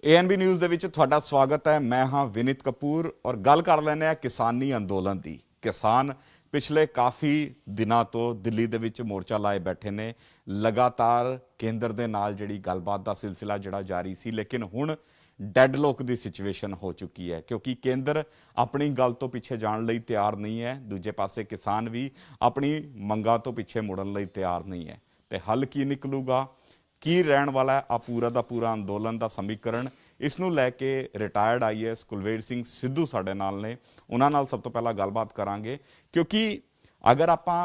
ANB news ਦੇ ਵਿੱਚ ਤੁਹਾਡਾ ਸਵਾਗਤ ਹੈ। ਮੈਂ ਹਾਂ ਵਿਨੀਤ ਕਪੂਰ ਔਰ ਗੱਲ ਕਰ ਲੈਂਦੇ ਹਾਂ ਕਿਸਾਨੀ ਅੰਦੋਲਨ ਦੀ। ਕਿਸਾਨ ਪਿਛਲੇ ਕਾਫੀ ਦਿਨਾਂ ਤੋਂ ਦਿੱਲੀ ਦੇ ਵਿੱਚ ਮੋਰਚਾ ਲਾਏ ਬੈਠੇ ਨੇ। ਲਗਾਤਾਰ ਕੇਂਦਰ ਦੇ ਨਾਲ ਜਿਹੜੀ ਗੱਲਬਾਤ ਦਾ ਸਿਲਸਿਲਾ ਜਿਹੜਾ ਜਾਰੀ ਸੀ, ਲੇਕਿਨ ਹੁਣ ਡੈਡਲੋਕ ਦੀ ਸਿਚੁਏਸ਼ਨ ਹੋ ਚੁੱਕੀ ਹੈ ਕਿਉਂਕਿ ਕੇਂਦਰ ਆਪਣੀ ਗੱਲ ਤੋਂ ਪਿੱਛੇ ਜਾਣ ਲਈ ਤਿਆਰ ਨਹੀਂ ਹੈ। ਦੂਜੇ ਪਾਸੇ ਕਿਸਾਨ ਵੀ ਆਪਣੀ ਮੰਗਾਂ ਤੋਂ ਪਿੱਛੇ ਮੁੜਨ ਲਈ ਤਿਆਰ ਨਹੀਂ ਹੈ। ਤੇ ਹੱਲ ਕੀ ਨਿਕਲੂਗਾ, ਕੀ ਰਹਿਣ ਵਾਲਾ ਹੈ ਆ ਪੂਰਾ ਦਾ ਪੂਰਾ ਅੰਦੋਲਨ ਦਾ ਸਮੀਕਰਨ, ਇਸ ਨੂੰ ਲੈ ਕੇ ਰਿਟਾਇਰਡ IAS ਕੁਲਵੀਰ ਸਿੰਘ ਸਿੱਧੂ ਸਾਡੇ ਨਾਲ ਨੇ। ਉਹਨਾਂ ਨਾਲ ਸਭ ਤੋਂ ਪਹਿਲਾਂ ਗੱਲਬਾਤ ਕਰਾਂਗੇ ਕਿਉਂਕਿ ਅਗਰ ਆਪਾਂ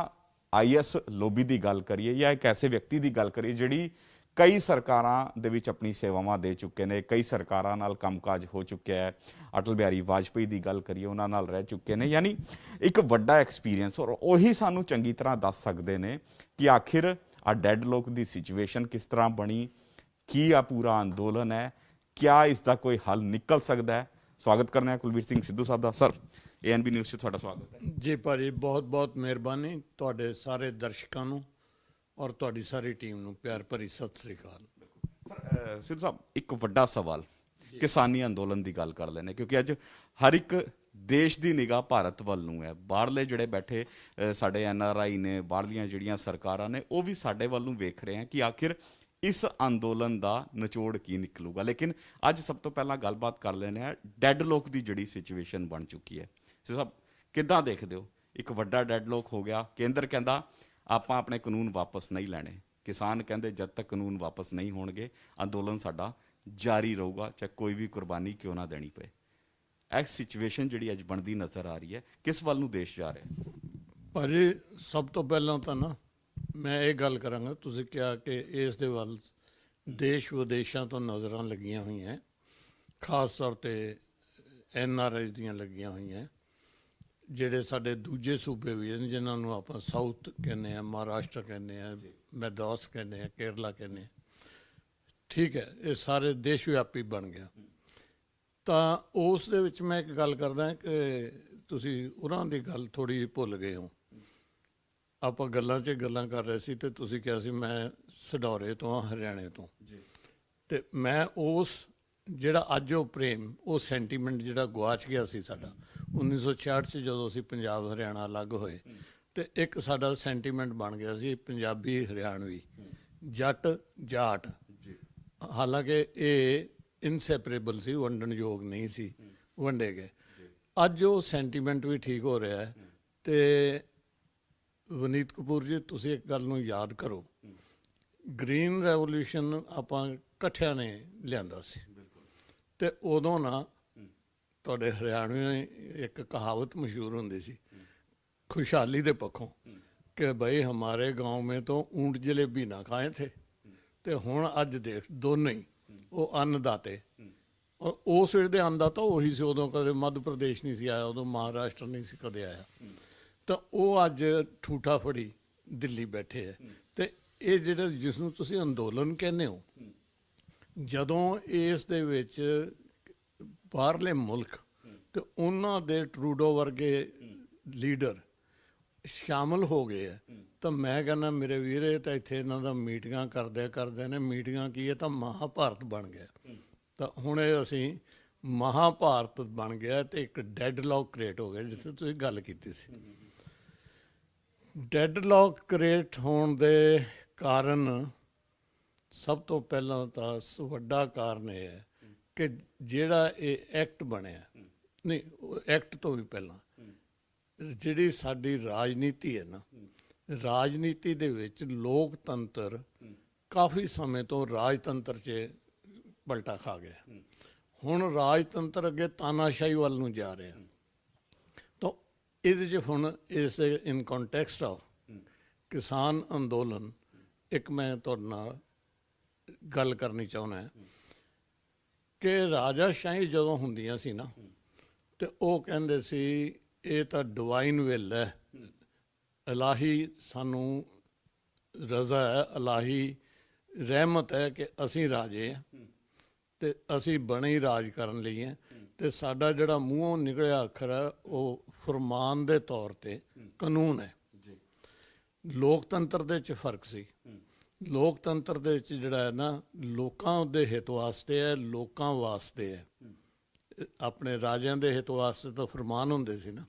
IAS ਲੋਬੀ ਦੀ ਗੱਲ ਕਰੀਏ ਜਾਂ ਇੱਕ ਐਸੇ ਵਿਅਕਤੀ ਦੀ ਗੱਲ ਕਰੀਏ ਜਿਹੜੀ ਕਈ ਸਰਕਾਰਾਂ ਦੇ ਵਿੱਚ ਆਪਣੀ ਸੇਵਾਵਾਂ ਦੇ ਚੁੱਕੇ ਨੇ, ਕਈ ਸਰਕਾਰਾਂ ਨਾਲ ਕੰਮਕਾਜ ਹੋ ਚੁੱਕਿਆ ਹੈ। ਅਟਲ ਬਿਹਾਰੀ ਵਾਜਪੇਈ ਦੀ ਗੱਲ ਕਰੀਏ, ਉਹਨਾਂ ਨਾਲ ਰਹਿ ਚੁੱਕੇ ਨੇ, ਯਾਨੀ ਇੱਕ ਵੱਡਾ ਐਕਸਪੀਰੀਅੰਸ। ਔਰ ਉਹੀ ਸਾਨੂੰ ਚੰਗੀ ਤਰ੍ਹਾਂ ਦੱਸ ਸਕਦੇ ਨੇ ਕਿ ਆਖਿਰ ਆ ਡੈਡਲੋਕ ਦੀ ਸਿਚੁਏਸ਼ਨ ਕਿਸ ਤਰ੍ਹਾਂ ਬਣੀ, ਕੀ ਆ ਪੂਰਾ ਅੰਦੋਲਨ ਹੈ, ਕਿਆ ਇਸ ਦਾ ਕੋਈ ਹੱਲ ਨਿਕਲ ਸਕਦਾ ਹੈ। ਸਵਾਗਤ ਕਰਨੇ ਆ ਕੁਲਵੀਰ ਸਿੰਘ ਸਿੱਧੂ ਸਾਹਿਬ ਦਾ। ਸਰ, ANB ਨਿਊਜ਼ 'ਚ ਤੁਹਾਡਾ ਸਵਾਗਤ ਹੈ ਜੀ ਭਾਜੀ, ਬਹੁਤ ਬਹੁਤ ਮਿਹਰਬਾਨੀ। ਤੁਹਾਡੇ ਸਾਰੇ ਦਰਸ਼ਕਾਂ ਨੂੰ ਔਰ ਤੁਹਾਡੀ ਸਾਰੀ ਟੀਮ ਨੂੰ ਪਿਆਰ ਭਰੀ ਸਤਿ ਸ੍ਰੀ ਅਕਾਲ। ਸਰ, ਸਿੱਧੂ ਸਾਹਿਬ, ਇੱਕ ਵੱਡਾ ਸਵਾਲ ਕਿਸਾਨੀ ਅੰਦੋਲਨ ਦੀ ਗੱਲ ਕਰ ਲੈਂਦੇ ਕਿਉਂਕਿ ਅੱਜ ਹਰ ਇੱਕ ਦੇਸ਼ ਦੀ ਨਿਗਾਹ ਭਾਰਤ ਵੱਲ ਨੂੰ ਹੈ। ਬਾਹਰਲੇ ਜਿਹੜੇ ਬੈਠੇ ਸਾਡੇ NRI ਨੇ, ਬਾਹਰਲੀਆਂ ਜਿਹੜੀਆਂ ਸਰਕਾਰਾਂ ਨੇ, ਉਹ ਵੀ ਸਾਡੇ ਵੱਲ ਨੂੰ ਵੇਖ ਰਹੇ ਆ ਕਿ ਆਖਿਰ ਇਸ ਅੰਦੋਲਨ ਦਾ ਨਿਚੋੜ ਕੀ ਨਿਕਲੂਗਾ। ਲੇਕਿਨ ਅੱਜ ਸਭ ਤੋਂ ਪਹਿਲਾਂ ਗੱਲਬਾਤ ਕਰ ਲੈਂਦੇ ਆ ਡੈਡਲੋਕ ਦੀ ਜਿਹੜੀ ਸਿਚੁਏਸ਼ਨ ਬਣ ਚੁੱਕੀ ਹੈ। ਸਿੱਧੂ ਸਾਹਿਬ, ਕਿੱਦਾਂ ਦੇਖਦੇ ਹੋ? ਇੱਕ ਵੱਡਾ ਡੈਡਲੋਕ ਹੋ ਗਿਆ। ਕੇਂਦਰ ਕਹਿੰਦਾ ਆਪਾਂ ਆਪਣੇ ਕਾਨੂੰਨ ਵਾਪਸ ਨਹੀਂ ਲੈਣੇ, ਕਿਸਾਨ ਕਹਿੰਦੇ ਜਦ ਤੱਕ ਕਾਨੂੰਨ ਵਾਪਸ ਨਹੀਂ ਹੋਣਗੇ ਅੰਦੋਲਨ ਸਾਡਾ ਜਾਰੀ ਰਹੂਗਾ, ਚਾਹੇ ਕੋਈ ਵੀ ਕੁਰਬਾਨੀ ਕਿਉਂ ਨਾ ਦੇਣੀ ਪਏ। ਇਹ ਸਿਚੁਏਸ਼ਨ ਜਿਹੜੀ ਅੱਜ ਬਣਦੀ ਨਜ਼ਰ ਆ ਰਹੀ ਹੈ, ਕਿਸ ਵੱਲ ਨੂੰ ਦੇਸ਼ ਜਾ ਰਿਹਾ? ਭਾਜੀ, ਸਭ ਤੋਂ ਪਹਿਲਾਂ ਤਾਂ ਨਾ ਮੈਂ ਇਹ ਗੱਲ ਕਰਾਂਗਾ, ਤੁਸੀਂ ਕਿਹਾ ਕਿ ਇਸ ਦੇ ਵੱਲ ਦੇਸ਼ ਵਿਦੇਸ਼ਾਂ ਤੋਂ ਨਜ਼ਰਾਂ ਲੱਗੀਆਂ ਹੋਈਆਂ, ਖਾਸ ਤੌਰ 'ਤੇ NRI ਦੀਆਂ ਲੱਗੀਆਂ ਹੋਈਆਂ, ਜਿਹੜੇ ਸਾਡੇ ਦੂਜੇ ਸੂਬੇ ਵੀ ਹਨ ਜਿਨ੍ਹਾਂ ਨੂੰ ਆਪਾਂ ਸਾਊਥ ਕਹਿੰਦੇ ਹਾਂ, ਮਹਾਰਾਸ਼ਟਰ ਕਹਿੰਦੇ ਹਾਂ, ਮੈਦਾਸ ਕਹਿੰਦੇ ਹਾਂ, ਕੇਰਲਾ ਕਹਿੰਦੇ ਹਾਂ। ਠੀਕ ਹੈ, ਇਹ ਸਾਰੇ ਦੇਸ਼ ਵਿਆਪੀ ਬਣ ਗਿਆ। ਤਾਂ ਉਸ ਦੇ ਵਿੱਚ ਮੈਂ ਇੱਕ ਗੱਲ ਕਰਦਾ ਕਿ ਤੁਸੀਂ ਉਹਨਾਂ ਦੀ ਗੱਲ ਥੋੜ੍ਹੀ ਜਿਹੀ ਭੁੱਲ ਗਏ ਹੋ। ਆਪਾਂ ਗੱਲਾਂ 'ਚ ਗੱਲਾਂ ਕਰ ਰਹੇ ਸੀ ਅਤੇ ਤੁਸੀਂ ਕਿਹਾ ਸੀ ਮੈਂ ਸਡੌਰੇ ਤੋਂ ਹਾਂ, ਹਰਿਆਣੇ ਤੋਂ। ਅਤੇ ਮੈਂ ਉਸ ਜਿਹੜਾ ਅੱਜ ਉਹ ਪ੍ਰੇਮ, ਉਹ ਸੈਂਟੀਮੈਂਟ ਜਿਹੜਾ ਗੁਆਚ ਗਿਆ ਸੀ ਸਾਡਾ 1966 'ਚ ਜਦੋਂ ਅਸੀਂ ਪੰਜਾਬ ਹਰਿਆਣਾ ਅਲੱਗ ਹੋਏ, ਅਤੇ ਇੱਕ ਸਾਡਾ ਸੈਂਟੀਮੈਂਟ ਬਣ ਗਿਆ ਸੀ ਪੰਜਾਬੀ ਹਰਿਆਣਵੀ, ਜੱਟ ਜਾਟ। ਹਾਲਾਂਕਿ ਇਹ ਇਨਸੈਪਰੇਬਲ ਸੀ, ਵੰਡਣਯੋਗ ਨਹੀਂ ਸੀ, ਵੰਡੇ ਗਏ। ਅੱਜ ਉਹ ਸੈਂਟੀਮੈਂਟ ਵੀ ਠੀਕ ਹੋ ਰਿਹਾ ਹੈ। ਅਤੇ ਵਿਨੀਤ ਕਪੂਰ ਜੀ, ਤੁਸੀਂ ਇੱਕ ਗੱਲ ਨੂੰ ਯਾਦ ਕਰੋ, ਗ੍ਰੀਨ ਰੈਵੋਲਿਊਸ਼ਨ ਆਪਾਂ ਇਕੱਠਿਆਂ ਨੇ ਲਿਆਂਦਾ ਸੀ। ਅਤੇ ਉਦੋਂ ਨਾ ਤੁਹਾਡੇ ਹਰਿਆਣੇ ਇੱਕ ਕਹਾਵਤ ਮਸ਼ਹੂਰ ਹੁੰਦੀ ਸੀ ਖੁਸ਼ਹਾਲੀ ਦੇ ਪੱਖੋਂ ਕਿ ਭਾਈ ਹਮਾਰੇ ਗਾँव ਮੇਂ ਤੋਂ ਊਂਟ ਜਲੇਬੀ ਨਾ ਖਾਏ ਥੇ। ਅਤੇ ਹੁਣ ਅੱਜ ਦੇਖ ਦੋਨੋਂ ਹੀ ਉਹ ਅੰਨਦਾਤੇ, ਔਰ ਉਸ ਵੇਲੇ ਦੇ ਅੰਨਦਾਤਾ ਉਹੀ ਸੀ। ਉਦੋਂ ਕਦੇ ਮੱਧ ਪ੍ਰਦੇਸ਼ ਨਹੀਂ ਸੀ ਆਇਆ, ਉਦੋਂ ਮਹਾਰਾਸ਼ਟਰ ਨਹੀਂ ਸੀ ਕਦੇ ਆਇਆ। ਤਾਂ ਉਹ ਅੱਜ ਠੂਠਾ ਫੜੀ ਦਿੱਲੀ ਬੈਠੇ ਹੈ। ਅਤੇ ਇਹ ਜਿਹੜਾ ਜਿਸ ਨੂੰ ਤੁਸੀਂ ਅੰਦੋਲਨ ਕਹਿੰਦੇ ਹੋ, ਜਦੋਂ ਇਸ ਦੇ ਵਿੱਚ ਬਾਹਰਲੇ ਮੁਲਕ ਅਤੇ ਉਹਨਾਂ ਦੇ ਟਰੂਡੋ ਵਰਗੇ ਲੀਡਰ ਸ਼ਾਮਲ ਹੋ ਗਏ ਹੈ, ਤਾਂ ਮੈਂ ਕਹਿੰਦਾ ਮੇਰੇ ਵੀਰ, ਇਹ ਤਾਂ ਇੱਥੇ ਇਹਨਾਂ ਦਾ ਮੀਟਿੰਗਾਂ ਕਰਦੇ ਨੇ, ਮੀਟਿੰਗਾਂ ਕੀ ਹੈ, ਤਾਂ ਮਹਾਭਾਰਤ ਬਣ ਗਿਆ। ਤਾਂ ਹੁਣ ਇਹ ਅਸੀਂ ਮਹਾਭਾਰਤ ਬਣ ਗਿਆ ਅਤੇ ਇੱਕ ਡੈਡਲੌਕ ਕ੍ਰੀਏਟ ਹੋ ਗਿਆ, ਜਿੱਥੇ ਤੁਸੀਂ ਗੱਲ ਕੀਤੀ ਸੀ। ਡੈਡਲੌਕ ਕ੍ਰੀਏਟ ਹੋਣ ਦੇ ਕਾਰਨ ਸਭ ਤੋਂ ਪਹਿਲਾਂ ਤਾਂ ਵੱਡਾ ਕਾਰਨ ਇਹ ਹੈ ਕਿ ਜਿਹੜਾ ਇਹ ਐਕਟ ਬਣਿਆ, ਨਹੀਂ ਐਕਟ ਤੋਂ ਵੀ ਪਹਿਲਾਂ ਜਿਹੜੀ ਸਾਡੀ ਰਾਜਨੀਤੀ ਹੈ ਨਾ, ਰਾਜਨੀਤੀ ਦੇ ਵਿੱਚ ਲੋਕਤੰਤਰ ਕਾਫੀ ਸਮੇਂ ਤੋਂ ਰਾਜਤੰਤਰ 'ਚ ਪਲਟਾ ਖਾ ਗਿਆ। ਹੁਣ ਰਾਜਤੰਤਰ ਅੱਗੇ ਤਾਨਾਸ਼ਾਹੀ ਵੱਲ ਨੂੰ ਜਾ ਰਿਹਾ। ਤਾਂ ਇਹਦੇ 'ਚ ਹੁਣ ਇਸ ਇਨ ਕੰਟੈਕਸਟ ਆਫ ਕਿਸਾਨ ਅੰਦੋਲਨ ਇੱਕ ਮੈਂ ਤੁਹਾਡੇ ਨਾਲ ਗੱਲ ਕਰਨੀ ਚਾਹੁੰਦਾ ਕਿ ਰਾਜਾਸ਼ਾਹੀ ਜਦੋਂ ਹੁੰਦੀਆਂ ਸੀ ਨਾ, ਅਤੇ ਉਹ ਕਹਿੰਦੇ ਸੀ ਇਹ ਤਾਂ ਡਿਵਾਈਨ ਵਿਲ ਹੈ, ਇਲਾਹੀ ਸਾਨੂੰ ਰਜ਼ਾ ਹੈ, ਇਲਾਹੀ ਰਹਿਮਤ ਹੈ ਕਿ ਅਸੀਂ ਰਾਜੇ ਹਾਂ ਅਤੇ ਅਸੀਂ ਬਣੇ ਹੀ ਰਾਜ ਕਰਨ ਲਈ ਹੈ। ਅਤੇ ਸਾਡਾ ਜਿਹੜਾ ਮੂੰਹੋਂ ਨਿਕਲਿਆ ਅੱਖਰ ਹੈ ਉਹ ਫਰਮਾਨ ਦੇ ਤੌਰ 'ਤੇ ਕਾਨੂੰਨ ਹੈ। ਲੋਕਤੰਤਰ ਦੇ 'ਚ ਫਰਕ ਸੀ। ਲੋਕਤੰਤਰ ਦੇ ਵਿੱਚ ਜਿਹੜਾ ਹੈ ਨਾ, ਲੋਕਾਂ ਦੇ ਹਿੱਤ ਵਾਸਤੇ ਹੈ, ਲੋਕਾਂ ਵਾਸਤੇ ਹੈ। ਆਪਣੇ ਰਾਜਿਆਂ ਦੇ ਹਿੱਤ ਵਾਸਤੇ ਤਾਂ ਫਰਮਾਨ ਹੁੰਦੇ ਸੀ ਨਾ,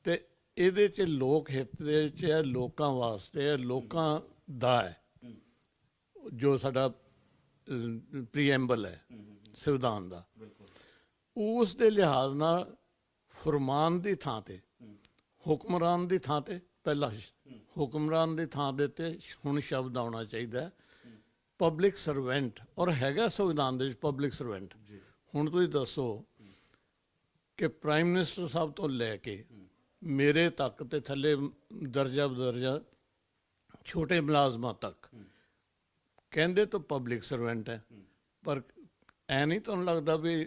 ਤੇ ਇਹਦੇ 'ਚ ਲੋਕ ਹਿੱਤ ਦੇ ਵਿੱਚ ਹੈ, ਲੋਕਾਂ ਵਾਸਤੇ ਹੈ, ਲੋਕਾਂ ਦਾ ਹੈ। ਜੋ ਸਾਡਾ ਪ੍ਰੀਐਂਬਲ ਹੈ ਸੰਵਿਧਾਨ ਦਾ, ਉਸ ਦੇ ਲਿਹਾਜ਼ ਨਾਲ ਫਰਮਾਨ ਦੀ ਥਾਂ ਤੇ ਹੁਕਮਰਾਨ ਦੀ ਥਾਂ ਤੇ ਪਹਿਲਾਂ ਹੁਕਮਰਾਨ ਦੀ ਥਾਂ ਦੇ ਤੇ ਹੁਣ ਸ਼ਬਦ ਆਉਣਾ ਚਾਹੀਦਾ ਪਬਲਿਕ ਸਰਵੈਂਟ, ਔਰ ਹੈਗਾ ਸੰਵਿਧਾਨ ਦੇ ਵਿੱਚ ਪਬਲਿਕ ਸਰਵੈਂਟ। ਹੁਣ ਤੁਸੀਂ ਦੱਸੋ ਕਿ ਪ੍ਰਾਈਮ ਮਿਨਿਸਟਰ ਸਾਹਿਬ ਤੋਂ ਲੈ ਕੇ ਮੇਰੇ ਤੱਕ ਤੇ ਥੱਲੇ ਦਰਜਾ ਬਦਰਜਾ ਛੋਟੇ ਮੁਲਾਜ਼ਮਾਂ ਤੱਕ ਕਹਿੰਦੇ ਤਾਂ ਪਬਲਿਕ ਸਰਵੈਂਟ ਹੈ, ਪਰ ਐ ਨਹੀਂ ਤੁਹਾਨੂੰ ਲੱਗਦਾ ਵੀ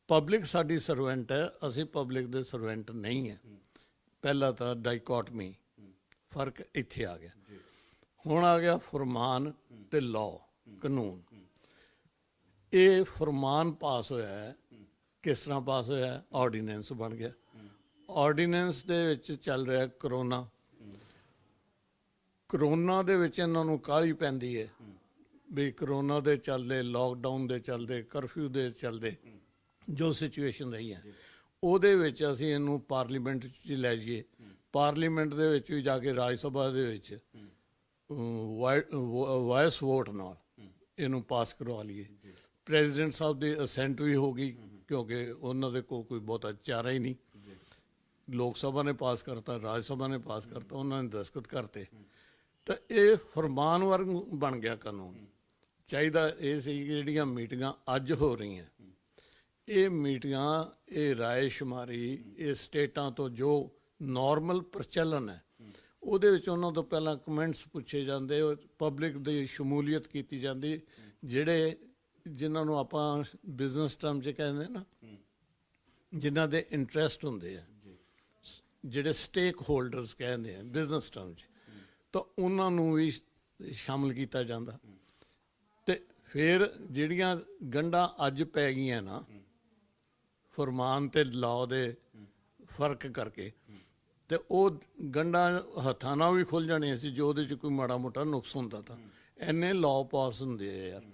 ਪਬਲਿਕ ਸਾਡੀ ਸਰਵੈਂਟ ਹੈ, ਅਸੀਂ ਪਬਲਿਕ ਦੇ ਸਰਵੈਂਟ ਨਹੀਂ ਹੈ। ਪਹਿਲਾਂ ਤਾਂ ਡਾਈਕੋਟਮੀ, ਫਰਕ ਇੱਥੇ ਆ ਗਿਆ। ਹੁਣ ਆ ਗਿਆ ਫਰਮਾਨ ਤੇ ਲਾਅ, ਕਾਨੂੰਨ। ਇਹ ਫਰਮਾਨ ਪਾਸ ਹੋਇਆ ਹੈ, ਕਿਸ ਤਰ੍ਹਾਂ ਪਾਸ ਹੋਇਆ ਹੈ? ਆਰਡੀਨੈਂਸ ਬਣ ਗਿਆ। ਆਰਡੀਨੈਂਸ ਦੇ ਵਿੱਚ ਚੱਲ ਰਿਹਾ ਕਰੋਨਾ। ਕਰੋਨਾ ਦੇ ਵਿੱਚ ਇਹਨਾਂ ਨੂੰ ਕਾਹਲੀ ਪੈਂਦੀ ਹੈ ਵੀ ਕਰੋਨਾ ਦੇ ਚੱਲਦੇ, ਲਾਕਡਾਊਨ ਦੇ ਚੱਲਦੇ, ਕਰਫਿਊ ਦੇ ਚੱਲਦੇ ਜੋ ਸਿਚੁਏਸ਼ਨ ਰਹੀ ਹੈ, ਉਹਦੇ ਵਿੱਚ ਅਸੀਂ ਇਹਨੂੰ ਪਾਰਲੀਮੈਂਟ 'ਚ ਲੈ ਜਾਈਏ। ਪਾਰਲੀਮੈਂਟ ਦੇ ਵਿੱਚ ਵੀ ਜਾ ਕੇ ਰਾਜ ਸਭਾ ਦੇ ਵਿੱਚ ਵਾਇਸ ਵੋਟ ਨਾਲ ਇਹਨੂੰ ਪਾਸ ਕਰਵਾ ਲਈਏ। ਪ੍ਰੈਜ਼ੀਡੈਂਟ ਸਾਹਿਬ ਦੀ ਅਸੈਂਟ ਵੀ ਹੋ ਗਈ, ਕਿਉਂਕਿ ਉਹਨਾਂ ਦੇ ਕੋਲ ਕੋਈ ਬਹੁਤਾ ਚਾਰਾ ਹੀ ਨਹੀਂ। ਲੋਕ ਸਭਾ ਨੇ ਪਾਸ ਕਰਤਾ, ਰਾਜ ਸਭਾ ਨੇ ਪਾਸ ਕਰਤਾ, ਉਹਨਾਂ ਨੇ ਦਸਤਖਤ ਕਰਤੇ, ਤਾਂ ਇਹ ਫਰਮਾਨ ਵਰਗ ਬਣ ਗਿਆ ਕਾਨੂੰਨ। ਚਾਹੀਦਾ ਇਹ ਸੀ ਕਿ ਜਿਹੜੀਆਂ ਮੀਟਿੰਗਾਂ ਅੱਜ ਹੋ ਰਹੀਆਂ, ਇਹ ਮੀਟਿੰਗਾਂ, ਇਹ ਰਾਏ ਸ਼ੁਮਾਰੀ, ਇਹ ਸਟੇਟਾਂ ਤੋਂ ਜੋ ਨਾਰਮਲ ਪ੍ਰਚਲਨ ਹੈ, ਉਹਦੇ ਵਿੱਚ ਉਹਨਾਂ ਤੋਂ ਪਹਿਲਾਂ ਕਮੈਂਟਸ ਪੁੱਛੇ ਜਾਂਦੇ, ਪਬਲਿਕ ਦੀ ਸ਼ਮੂਲੀਅਤ ਕੀਤੀ ਜਾਂਦੀ, ਜਿਨ੍ਹਾਂ ਨੂੰ ਆਪਾਂ ਬਿਜ਼ਨਸ ਟਰਮ 'ਚ ਕਹਿੰਦੇ ਨਾ, ਜਿਨ੍ਹਾਂ ਦੇ ਇੰਟਰਸਟ ਹੁੰਦੇ ਆ, ਜਿਹੜੇ ਸਟੇਕ ਹੋਲਡਰਸ ਕਹਿੰਦੇ ਆ ਬਿਜ਼ਨਸ ਟਰਮ 'ਚ, ਤਾਂ ਉਹਨਾਂ ਨੂੰ ਵੀ ਸ਼ਾਮਲ ਕੀਤਾ ਜਾਂਦਾ। ਤੇ ਫਿਰ ਜਿਹੜੀਆਂ ਗੰਢਾਂ ਅੱਜ ਪੈ ਗਈਆਂ ਨਾ ਫਰਮਾਨ ਤੇ ਲਾਅ ਦੇ ਫਰਕ ਕਰਕੇ, ਤੇ ਉਹ ਗੰਢਾਂ ਹੱਥਾਂ ਨਾਲ ਵੀ ਖੁੱਲ ਜਾਣੀਆਂ ਸੀ ਜੋ ਉਹਦੇ 'ਚ ਕੋਈ ਮਾੜਾ ਮੋਟਾ ਨੁਕਸ ਹੁੰਦਾ ਤਾਂ। ਇੰਨੇ ਲਾਅ ਪਾਸ ਹੁੰਦੇ ਆ ਯਾਰ,